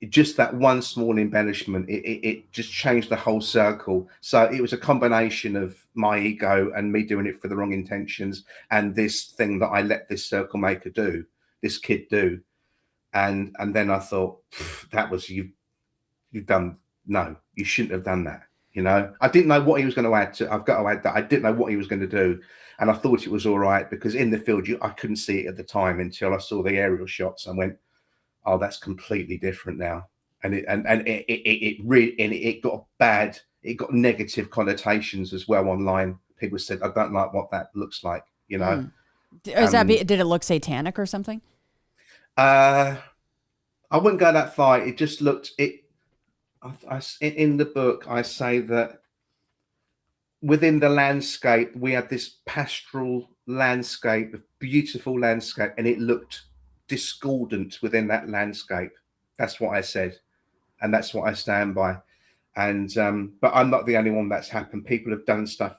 Speaker 2: just that one small embellishment. It just changed the whole circle. So it was a combination of my ego and me doing it for the wrong intentions, and this thing that I let this circle maker do, this kid do. And then I thought, that was you've done no, you shouldn't have done that. You know, I didn't know what he was going to add to. I've got to add that. I didn't know what he was going to do, and I thought it was all right because in the field, I couldn't see it at the time until I saw the aerial shots and went, "Oh, that's completely different now." And it got bad. It got negative connotations as well online. People said, "I don't like what that looks like." You know,
Speaker 1: did it look satanic or something?
Speaker 2: I wouldn't go that far. It just looked it. In the book, I say that within the landscape, we had this pastoral landscape, beautiful landscape, and it looked discordant within that landscape. That's what I said, and that's what I stand by. And but I'm not the only one that's happened. People have done stuff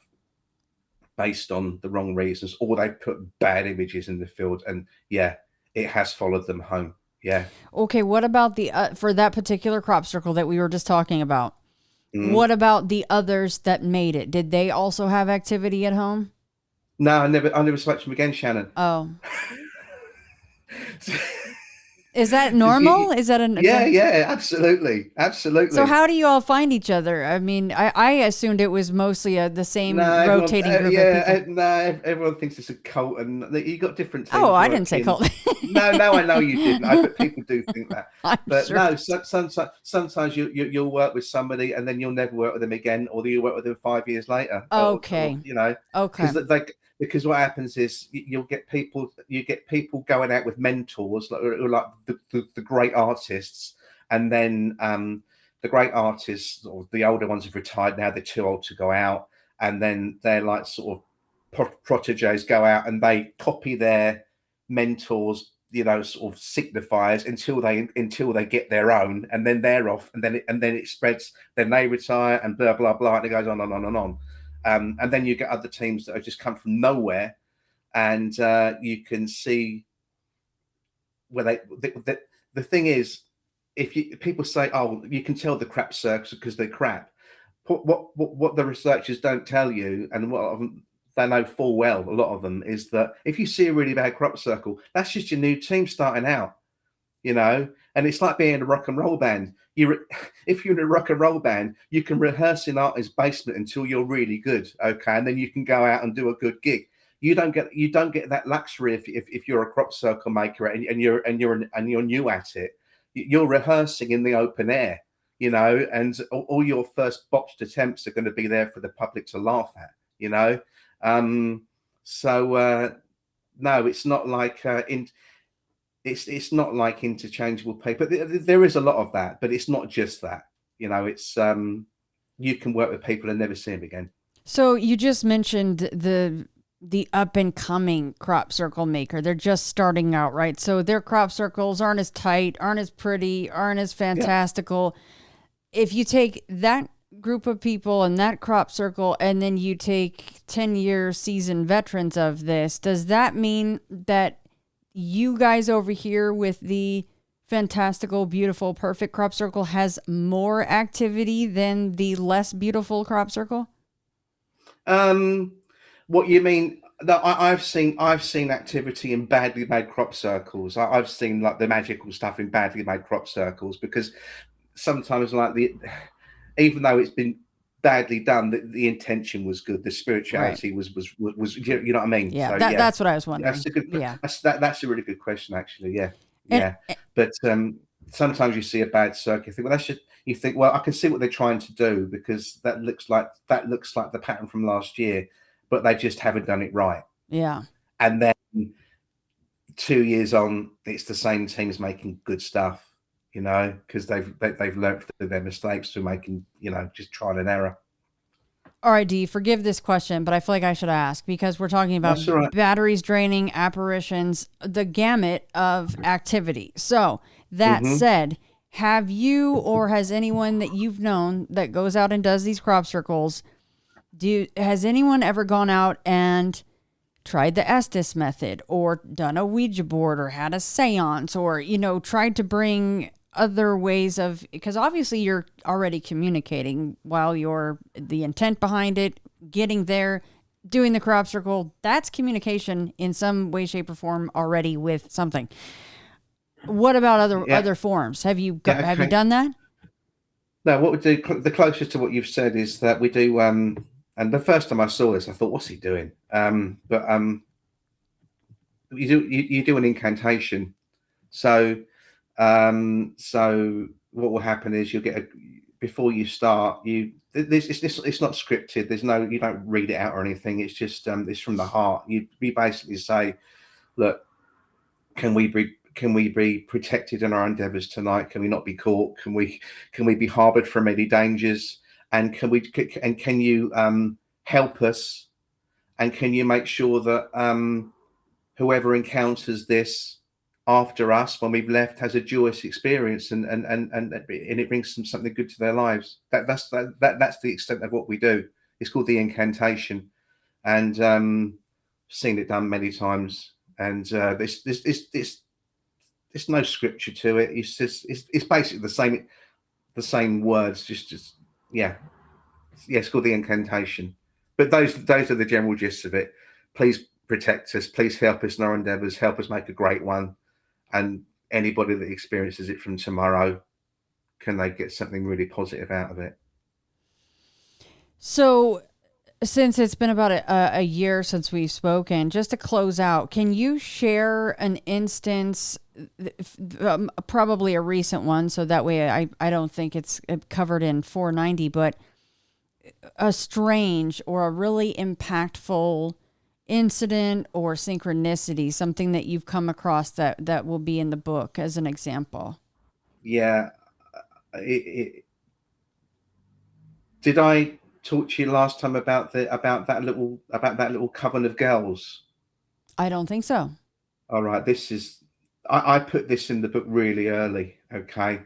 Speaker 2: based on the wrong reasons, or they've put bad images in the field, and yeah, it has followed them home. Yeah.
Speaker 1: Okay, what about the for that particular crop circle that we were just talking about? What about the others that made it? Did they also have activity at home?
Speaker 2: No, I never spoke to them again, Shannon.
Speaker 1: Oh. Is that normal? Is that
Speaker 2: yeah, absolutely.
Speaker 1: So how do you all find each other? I mean, I assumed it was mostly the same rotating group of people.
Speaker 2: No, everyone thinks it's a cult, and you got different teams.
Speaker 1: Oh, I didn't say cult.
Speaker 2: no, I know you didn't. But people do think that. But
Speaker 1: sure.
Speaker 2: no, sometimes you'll work with somebody, and then you'll never work with them again, or you'll work with them 5 years later.
Speaker 1: Okay.
Speaker 2: Or, you know.
Speaker 1: Okay.
Speaker 2: Because what happens is you get people going out with mentors like the great artists, and then the great artists or the older ones have retired now, they're too old to go out, and then they're like sort of proteges go out and they copy their mentors, you know, sort of signifiers until they get their own, and then they're off, and then it spreads, then they retire, and blah blah blah, and it goes on and on and on. And then you get other teams that have just come from nowhere, and you can see where the thing is, people say, oh, you can tell the crap circles because they're crap. What the researchers don't tell you, and what they know full well, a lot of them, is that if you see a really bad crop circle, that's just your new team starting out, you know. And it's like being in a rock and roll band. If you're in a rock and roll band, you can rehearse in artist's basement until you're really good, okay, and then you can go out and do a good gig. You don't get that luxury if you're a crop circle maker and you're new at it. You're rehearsing in the open air, you know, and all your first botched attempts are going to be there for the public to laugh at, you know. No, it's not like it's not like interchangeable paper. There is a lot of that, but it's not just that. You know, it's you can work with people and never see them again.
Speaker 1: So you just mentioned the up and coming crop circle maker. They're just starting out, right? So their crop circles aren't as tight, aren't as pretty, aren't as fantastical. Yeah. If you take that group of people and that crop circle, and then you take 10-year seasoned veterans of this, does that mean that you guys over here with the fantastical, beautiful, perfect crop circle has more activity than the less beautiful crop circle?
Speaker 2: What you mean? No, I've seen activity in badly made crop circles. I've seen like the magical stuff in badly made crop circles, because sometimes like even though it's been badly done, the intention was good, the spirituality was you know what I mean?
Speaker 1: Yeah, so, that's what I was wondering.
Speaker 2: That's a good, that's a really good question, actually. But sometimes you see a bad circuit, you think, well, that's just, you think, well, I can see what they're trying to do, because that looks like the pattern from last year, but they just haven't done it right.
Speaker 1: Yeah.
Speaker 2: And then 2 years on, it's the same teams making good stuff, you know, because they've learned through their mistakes through making, you know, just trial and error.
Speaker 1: All right, Dee, forgive this question, but I feel like I should ask, because we're talking about batteries draining, apparitions, the gamut of activity. So that said, have you, or has anyone that you've known that goes out and does these crop circles, has anyone ever gone out and tried the Estes method, or done a Ouija board, or had a seance, or, you know, tried to bring other ways of, because obviously you're already communicating while you're the intent behind it, getting there, doing the crop circle, that's communication in some way, shape, or form already with something. What about other forms? Have you done that?
Speaker 2: No, what we do, the closest to what you've said is that we do, and the first time I saw this, I thought, what's he doing? But you do an incantation. So, so what will happen is you'll get before you start, it's not scripted. There's no, you don't read it out or anything. It's just, it's from the heart. You basically say, look, can we be protected in our endeavors tonight? Can we not be caught? Can we be harbored from any dangers? And can you help us? And can you make sure that whoever encounters this after us when we've left has a joyous experience, and it brings them something good to their lives? That's the extent of what we do. It's called the incantation, and seen it done many times. And there's no scripture to it. It's basically the same words. Just yeah. It's called the incantation. But those are the general gists of it. Please protect us. Please help us in our endeavors. Help us make a great one. And anybody that experiences it from tomorrow, can they get something really positive out of it?
Speaker 1: So, since it's been about a year since we've spoken, just to close out, can you share an instance, probably a recent one, so that way I don't think it's covered in 490, but a strange or a really impactful incident or synchronicity, something that you've come across that will be in the book as an example?
Speaker 2: Yeah. Did I talk to you last time about that little coven of girls?
Speaker 1: I don't think so.
Speaker 2: All right. This is, I put this in the book really early. Okay.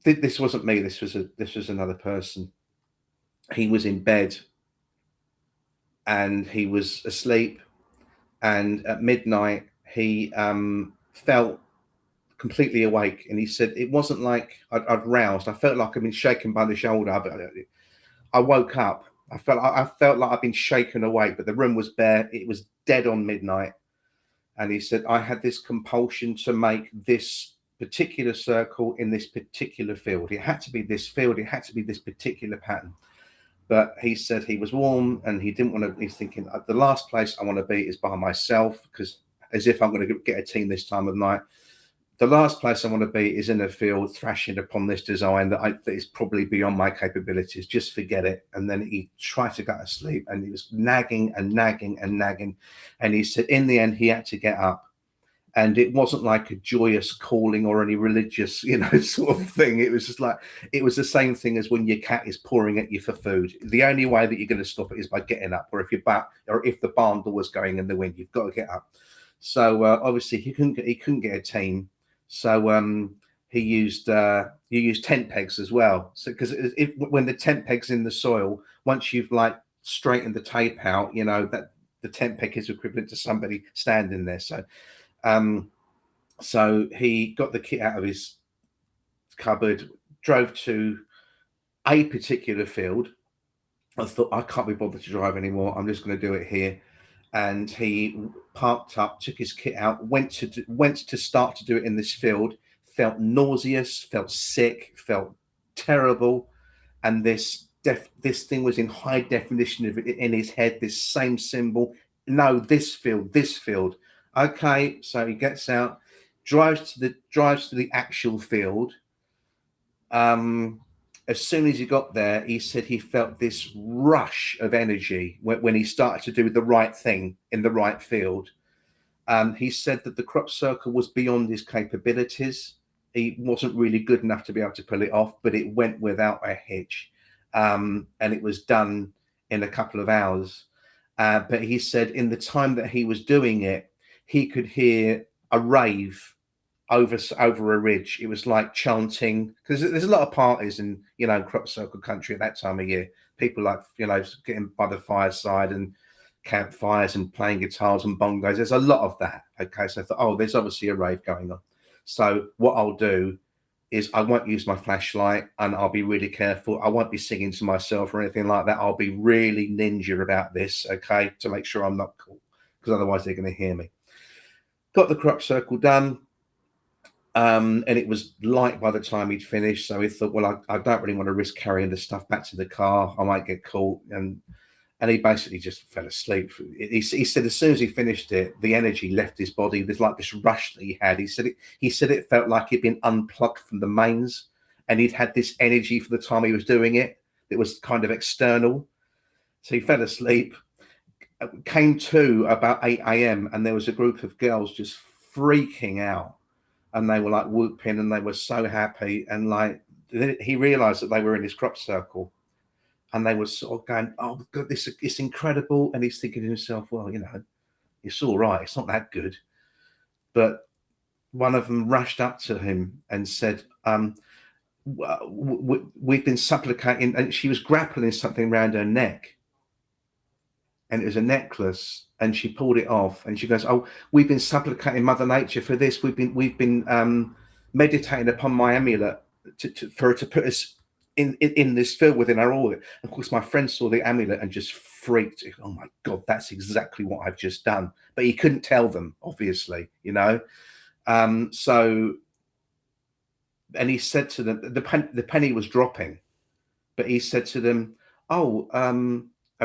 Speaker 2: This wasn't me. This was another person. He was in bed and he was asleep, and at midnight he felt completely awake, and he said it wasn't like I'd roused. I felt like I'd been shaken by the shoulder, but I woke up. I felt like I'd been shaken awake, but the room was bare. It was dead on midnight. And he said I had this compulsion to make this particular circle in this particular field. It had to be this field. It had to be this particular pattern. But he said he was warm and he didn't want to. He's thinking the last place I want to be is by myself, because as if I'm going to get a team this time of night. The last place I want to be is in a field thrashing upon this design that is probably beyond my capabilities. Just forget it. And then he tried to go to sleep, and he was nagging and nagging and nagging. And he said in the end he had to get up. And it wasn't like a joyous calling or any religious, sort of thing. It was just like, it was the same thing as when your cat is pouring at you for food. The only way that you're going to stop it is by getting up, or if the barn door was going in the wind, you've got to get up. So obviously he couldn't get a team. So he used tent pegs as well. So because when the tent peg's in the soil, once you've like straightened the tape out, that the tent peg is equivalent to somebody standing there. So he got the kit out of his cupboard, drove to a particular field. I thought, I can't be bothered to drive anymore. I'm just going to do it here. And he parked up, took his kit out, went to start to do it in this field, felt nauseous, felt sick, felt terrible. And this thing was in high definition in his head, this same symbol. No, this field. Okay, so he gets out, drives to the actual field. As soon as he got there, he said he felt this rush of energy when he started to do the right thing in the right field. He said that the crop circle was beyond his capabilities. He wasn't really good enough to be able to pull it off, but it went without a hitch. And it was done in a couple of hours. But he said in the time that he was doing it, he could hear a rave over a ridge. It was like chanting, because there's a lot of parties in crop circle country at that time of year. People like getting by the fireside and campfires and playing guitars and bongos. There's a lot of that. Okay, so I thought, oh, there's obviously a rave going on. So what I'll do is I won't use my flashlight, and I'll be really careful. I won't be singing to myself or anything like that. I'll be really ninja about this, okay, to make sure I'm not cool, because otherwise they're going to hear me. Got the crop circle done. And it was light by the time he'd finished. So he thought, well, I don't really want to risk carrying the stuff back to the car. I might get caught. And he basically just fell asleep. He said as soon as he finished it, the energy left his body. There's like this rush that he had. He said it felt like he'd been unplugged from the mains, and he'd had this energy for the time he was doing it. It was kind of external. So he fell asleep, came to about 8 a.m. and there was a group of girls just freaking out, and they were like whooping, and they were so happy. And like he realized that they were in his crop circle. And they were sort of going, oh, God, it's incredible. And he's thinking to himself, well, it's all right. It's not that good. But one of them rushed up to him and said, we've been supplicating. And she was grappling something around her neck. And it was a necklace. And she pulled it off. And she goes, oh, we've been supplicating Mother Nature for this. We've been meditating upon my amulet for her to put us in this field within our orbit. Of course, my friend saw the amulet and just freaked. Oh my God, that's exactly what I've just done. But he couldn't tell them, obviously, So, and he said to them, the penny was dropping, but he said to them, oh, I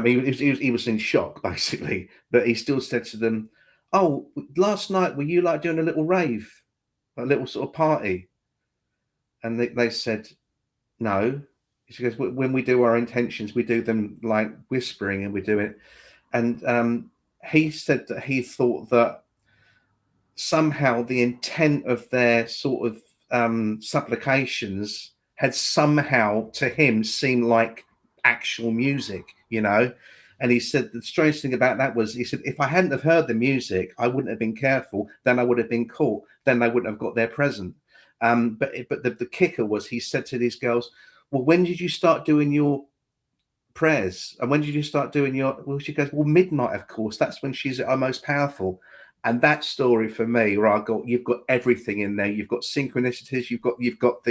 Speaker 2: mean, he was in shock, basically, but he still said to them, oh, last night, were you like doing a little rave, a little sort of party? And they said, no. She goes, when we do our intentions, we do them like whispering, and we do it. And he said that he thought that somehow the intent of their sort of supplications had somehow to him seemed like actual music, And he said the strange thing about that was, he said, if I hadn't have heard the music, I wouldn't have been careful. Then I would have been caught. Then they wouldn't have got their present. But the kicker was, he said to these girls, well, when did you start doing your prayers? And when did you start doing well, she goes, well, midnight, of course. That's when she's at her most powerful. And that story for me, where you've got everything in there. You've got synchronicities. You've got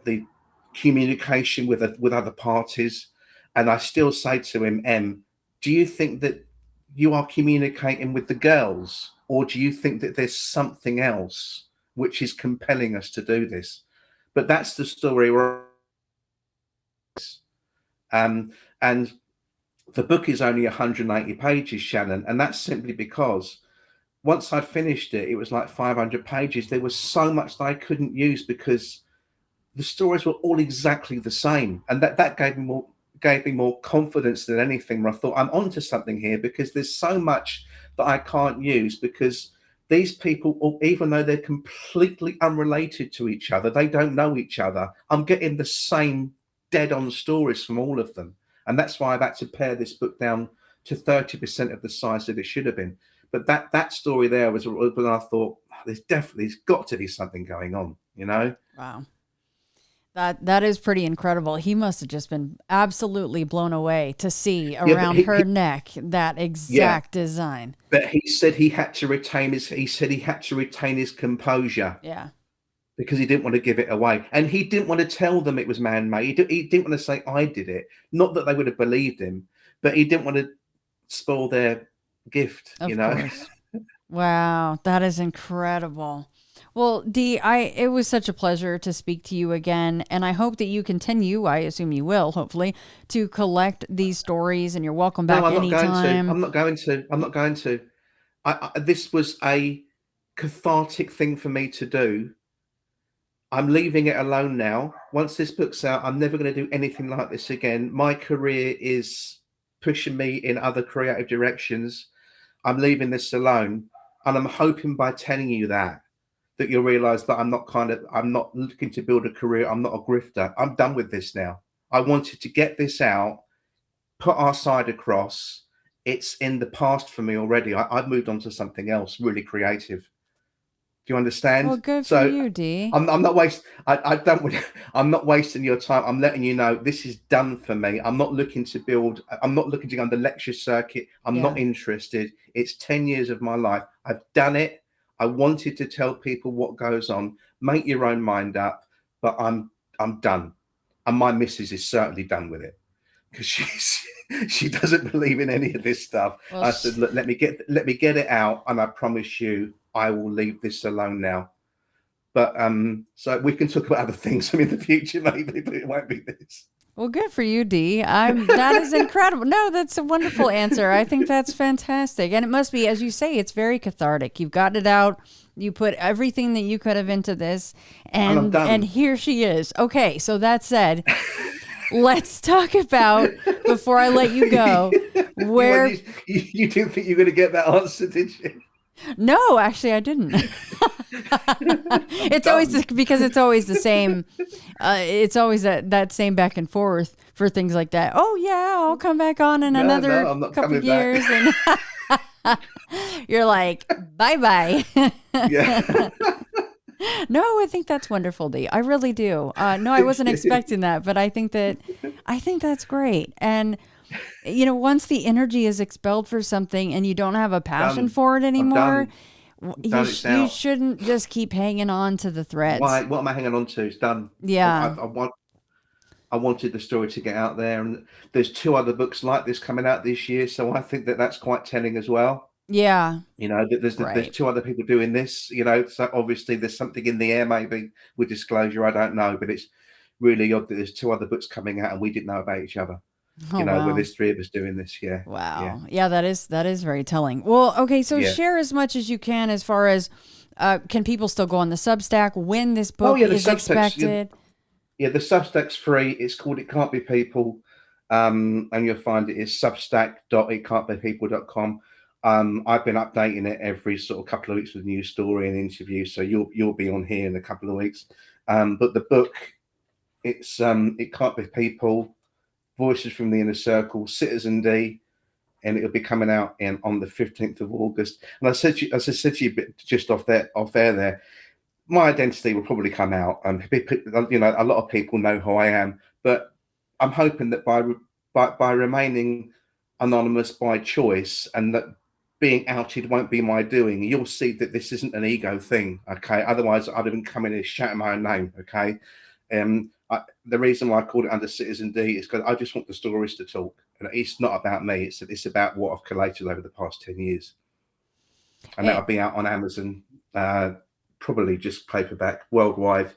Speaker 2: the communication with other parties. And I still say to him, M, do you think that you are communicating with the girls, or do you think that there's something else which is compelling us to do this? But that's the story. And the book is only 180 pages, Shannon, and that's simply because once I'd finished it, it was like 500 pages. There was so much that I couldn't use because the stories were all exactly the same, and that gave me more confidence than anything, where I thought I'm onto something here, because there's so much that I can't use, because these people, even though they're completely unrelated to each other, they don't know each other. I'm getting the same dead-on stories from all of them. And that's why I've had to pare this book down to 30% of the size that it should have been. But that story there was when I thought, there's got to be something going on,
Speaker 1: Wow. That is pretty incredible. He must have just been absolutely blown away to see around her neck that exact design.
Speaker 2: But he said he had to retain his composure.
Speaker 1: Yeah.
Speaker 2: Because he didn't want to give it away, and he didn't want to tell them it was man-made. He didn't want to say I did it. Not that they would have believed him, but he didn't want to spoil their gift.
Speaker 1: Of course. Wow, that is incredible. Well, Dee, it was such a pleasure to speak to you again, and I hope that you continue, I assume you will, hopefully, to collect these stories, and you're welcome back anytime.
Speaker 2: I'm not going to. This was a cathartic thing for me to do. I'm leaving it alone now. Once this book's out, I'm never going to do anything like this again. My career is pushing me in other creative directions. I'm leaving this alone, and I'm hoping by telling you that you'll realize that I'm not looking to build a career. I'm not a grifter. I'm done with this now. I wanted to get this out, put our side across. It's in the past for me already. I've moved on to something else really creative. Do you understand?
Speaker 1: Well, good for you, Dee.
Speaker 2: I'm not wasting your time. I'm letting you know this is done for me. I'm not looking to go on the lecture circuit. I'm not interested. It's 10 years of my life. I've done it. I wanted to tell people what goes on. Make your own mind up. But I'm done. And my missus is certainly done with it, because she doesn't believe in any of this stuff. Well, I said, look, let me get it out, and I promise you, I will leave this alone now. But so we can talk about other things in the future, maybe, but it won't be this.
Speaker 1: Well, good for you, Dee. That is incredible. No, that's a wonderful answer. I think that's fantastic. And it must be, as you say, it's very cathartic. You've gotten it out. You put everything that you could have into this,
Speaker 2: And I'm done.
Speaker 1: and here she is. Okay, so that said, let's talk about, before I let you go, where...
Speaker 2: You didn't think you were going to get that answer, did you?
Speaker 1: No, actually, I didn't. It's always because it's always the same. It's always that same back and forth for things like that. Oh yeah, I'll come back on in another couple of years, and you're like, bye bye.
Speaker 2: Yeah.
Speaker 1: No, I think that's wonderful, Dee. I really do. No, I wasn't expecting that, but I think that's great. And once the energy is expelled for something and you don't have a passion for it anymore, you shouldn't just keep hanging on to the threads.
Speaker 2: Why? What am I hanging on to? It's done.
Speaker 1: Yeah.
Speaker 2: I wanted the story to get out there, and there's 2 other books like this coming out this year, so I think that's quite telling as well.
Speaker 1: Yeah.
Speaker 2: There's 2 other people doing this, so obviously there's something in the air, maybe with disclosure, I don't know, but it's really odd that there's 2 other books coming out and we didn't know about each other.
Speaker 1: Wow.
Speaker 2: Where there's 3 of us doing this. Yeah.
Speaker 1: Wow. Yeah, that is very telling. Well, okay, so share as much as you can as far as can people still go on the Substack when this book is expected?
Speaker 2: Yeah, the Substack's free. It's called It Can't Be People. And you'll find it is substack.itcan'tbepeople.com. I've been updating it every sort of couple of weeks with a new story and interview, so you'll be on here in a couple of weeks. But the book, it's It Can't Be People, Voices from the Inner Circle, Citizen D, and it'll be coming out on the 15th of August. And I said to you just off air there, my identity will probably come out. A lot of people know who I am, but I'm hoping that by remaining anonymous by choice, and that being outed won't be my doing, you'll see that this isn't an ego thing. Okay, otherwise I'd have been coming in and shouting my own name. Okay. The reason why I called it under Citizen D is because I just want the stories to talk, and it's not about me. It's about what I've collated over the past 10 years, and that'll be out on Amazon, probably just paperback worldwide,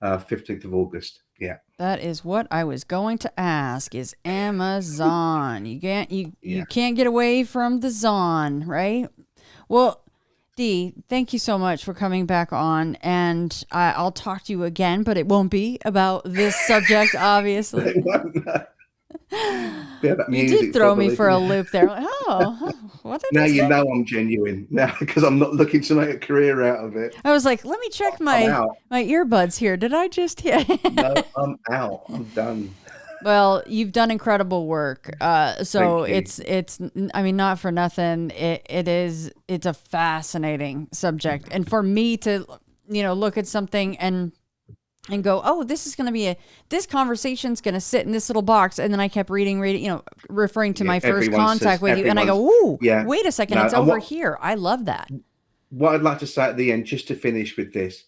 Speaker 2: 15th of August. Yeah,
Speaker 1: that is what I was going to ask. Is Amazon? You can't get away from the Zon, right? Well, Dee, thank you so much for coming back on, and I'll talk to you again, but it won't be about this subject, obviously.
Speaker 2: You
Speaker 1: did throw me for a loop there. Like, what did
Speaker 2: now
Speaker 1: you say?
Speaker 2: Know I'm genuine now, because I'm not looking to make a career out of it.
Speaker 1: I was like, let me check my earbuds here. Did I just hit?
Speaker 2: No, I'm out. I'm done.
Speaker 1: Well, you've done incredible work. So it's I mean, not for nothing. It's a fascinating subject. And for me to, look at something and go, oh, this conversation's going to sit in this little box. And then I kept reading, referring to my first contact with you. And I go, ooh, wait a second. It's over here. I love that.
Speaker 2: What I'd like to say at the end, just to finish with this,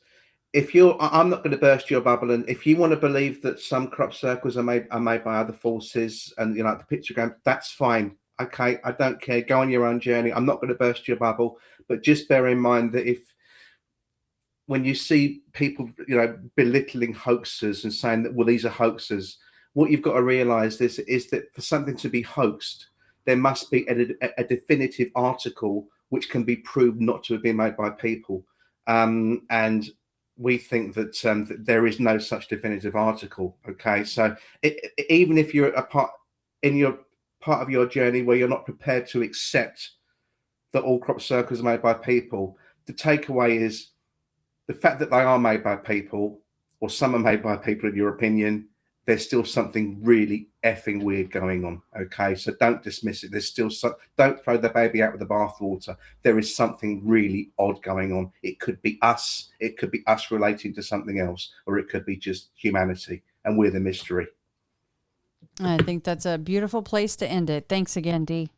Speaker 2: I'm not going to burst your bubble, and if you want to believe that some crop circles are made by other forces, and the pictogram, that's fine. Okay, I don't care. Go on your own journey. I'm not going to burst your bubble, but just bear in mind that when you see people, belittling hoaxers and saying that, well, these are hoaxers, what you've got to realize is that for something to be hoaxed, there must be a definitive article which can be proved not to have been made by people, and we think that there is no such definitive article. Okay, so even if you're part of your journey where you're not prepared to accept that all crop circles are made by people, the takeaway is the fact that they are made by people, or some are made by people, in your opinion, there's still something really effing weird going on. Okay, so don't dismiss it. There's still don't throw the baby out with the bathwater. There is something really odd going on. It could be us. It could be us relating to something else, or it could be just humanity, and we're the mystery.
Speaker 1: I think that's a beautiful place to end it. Thanks again, Dee.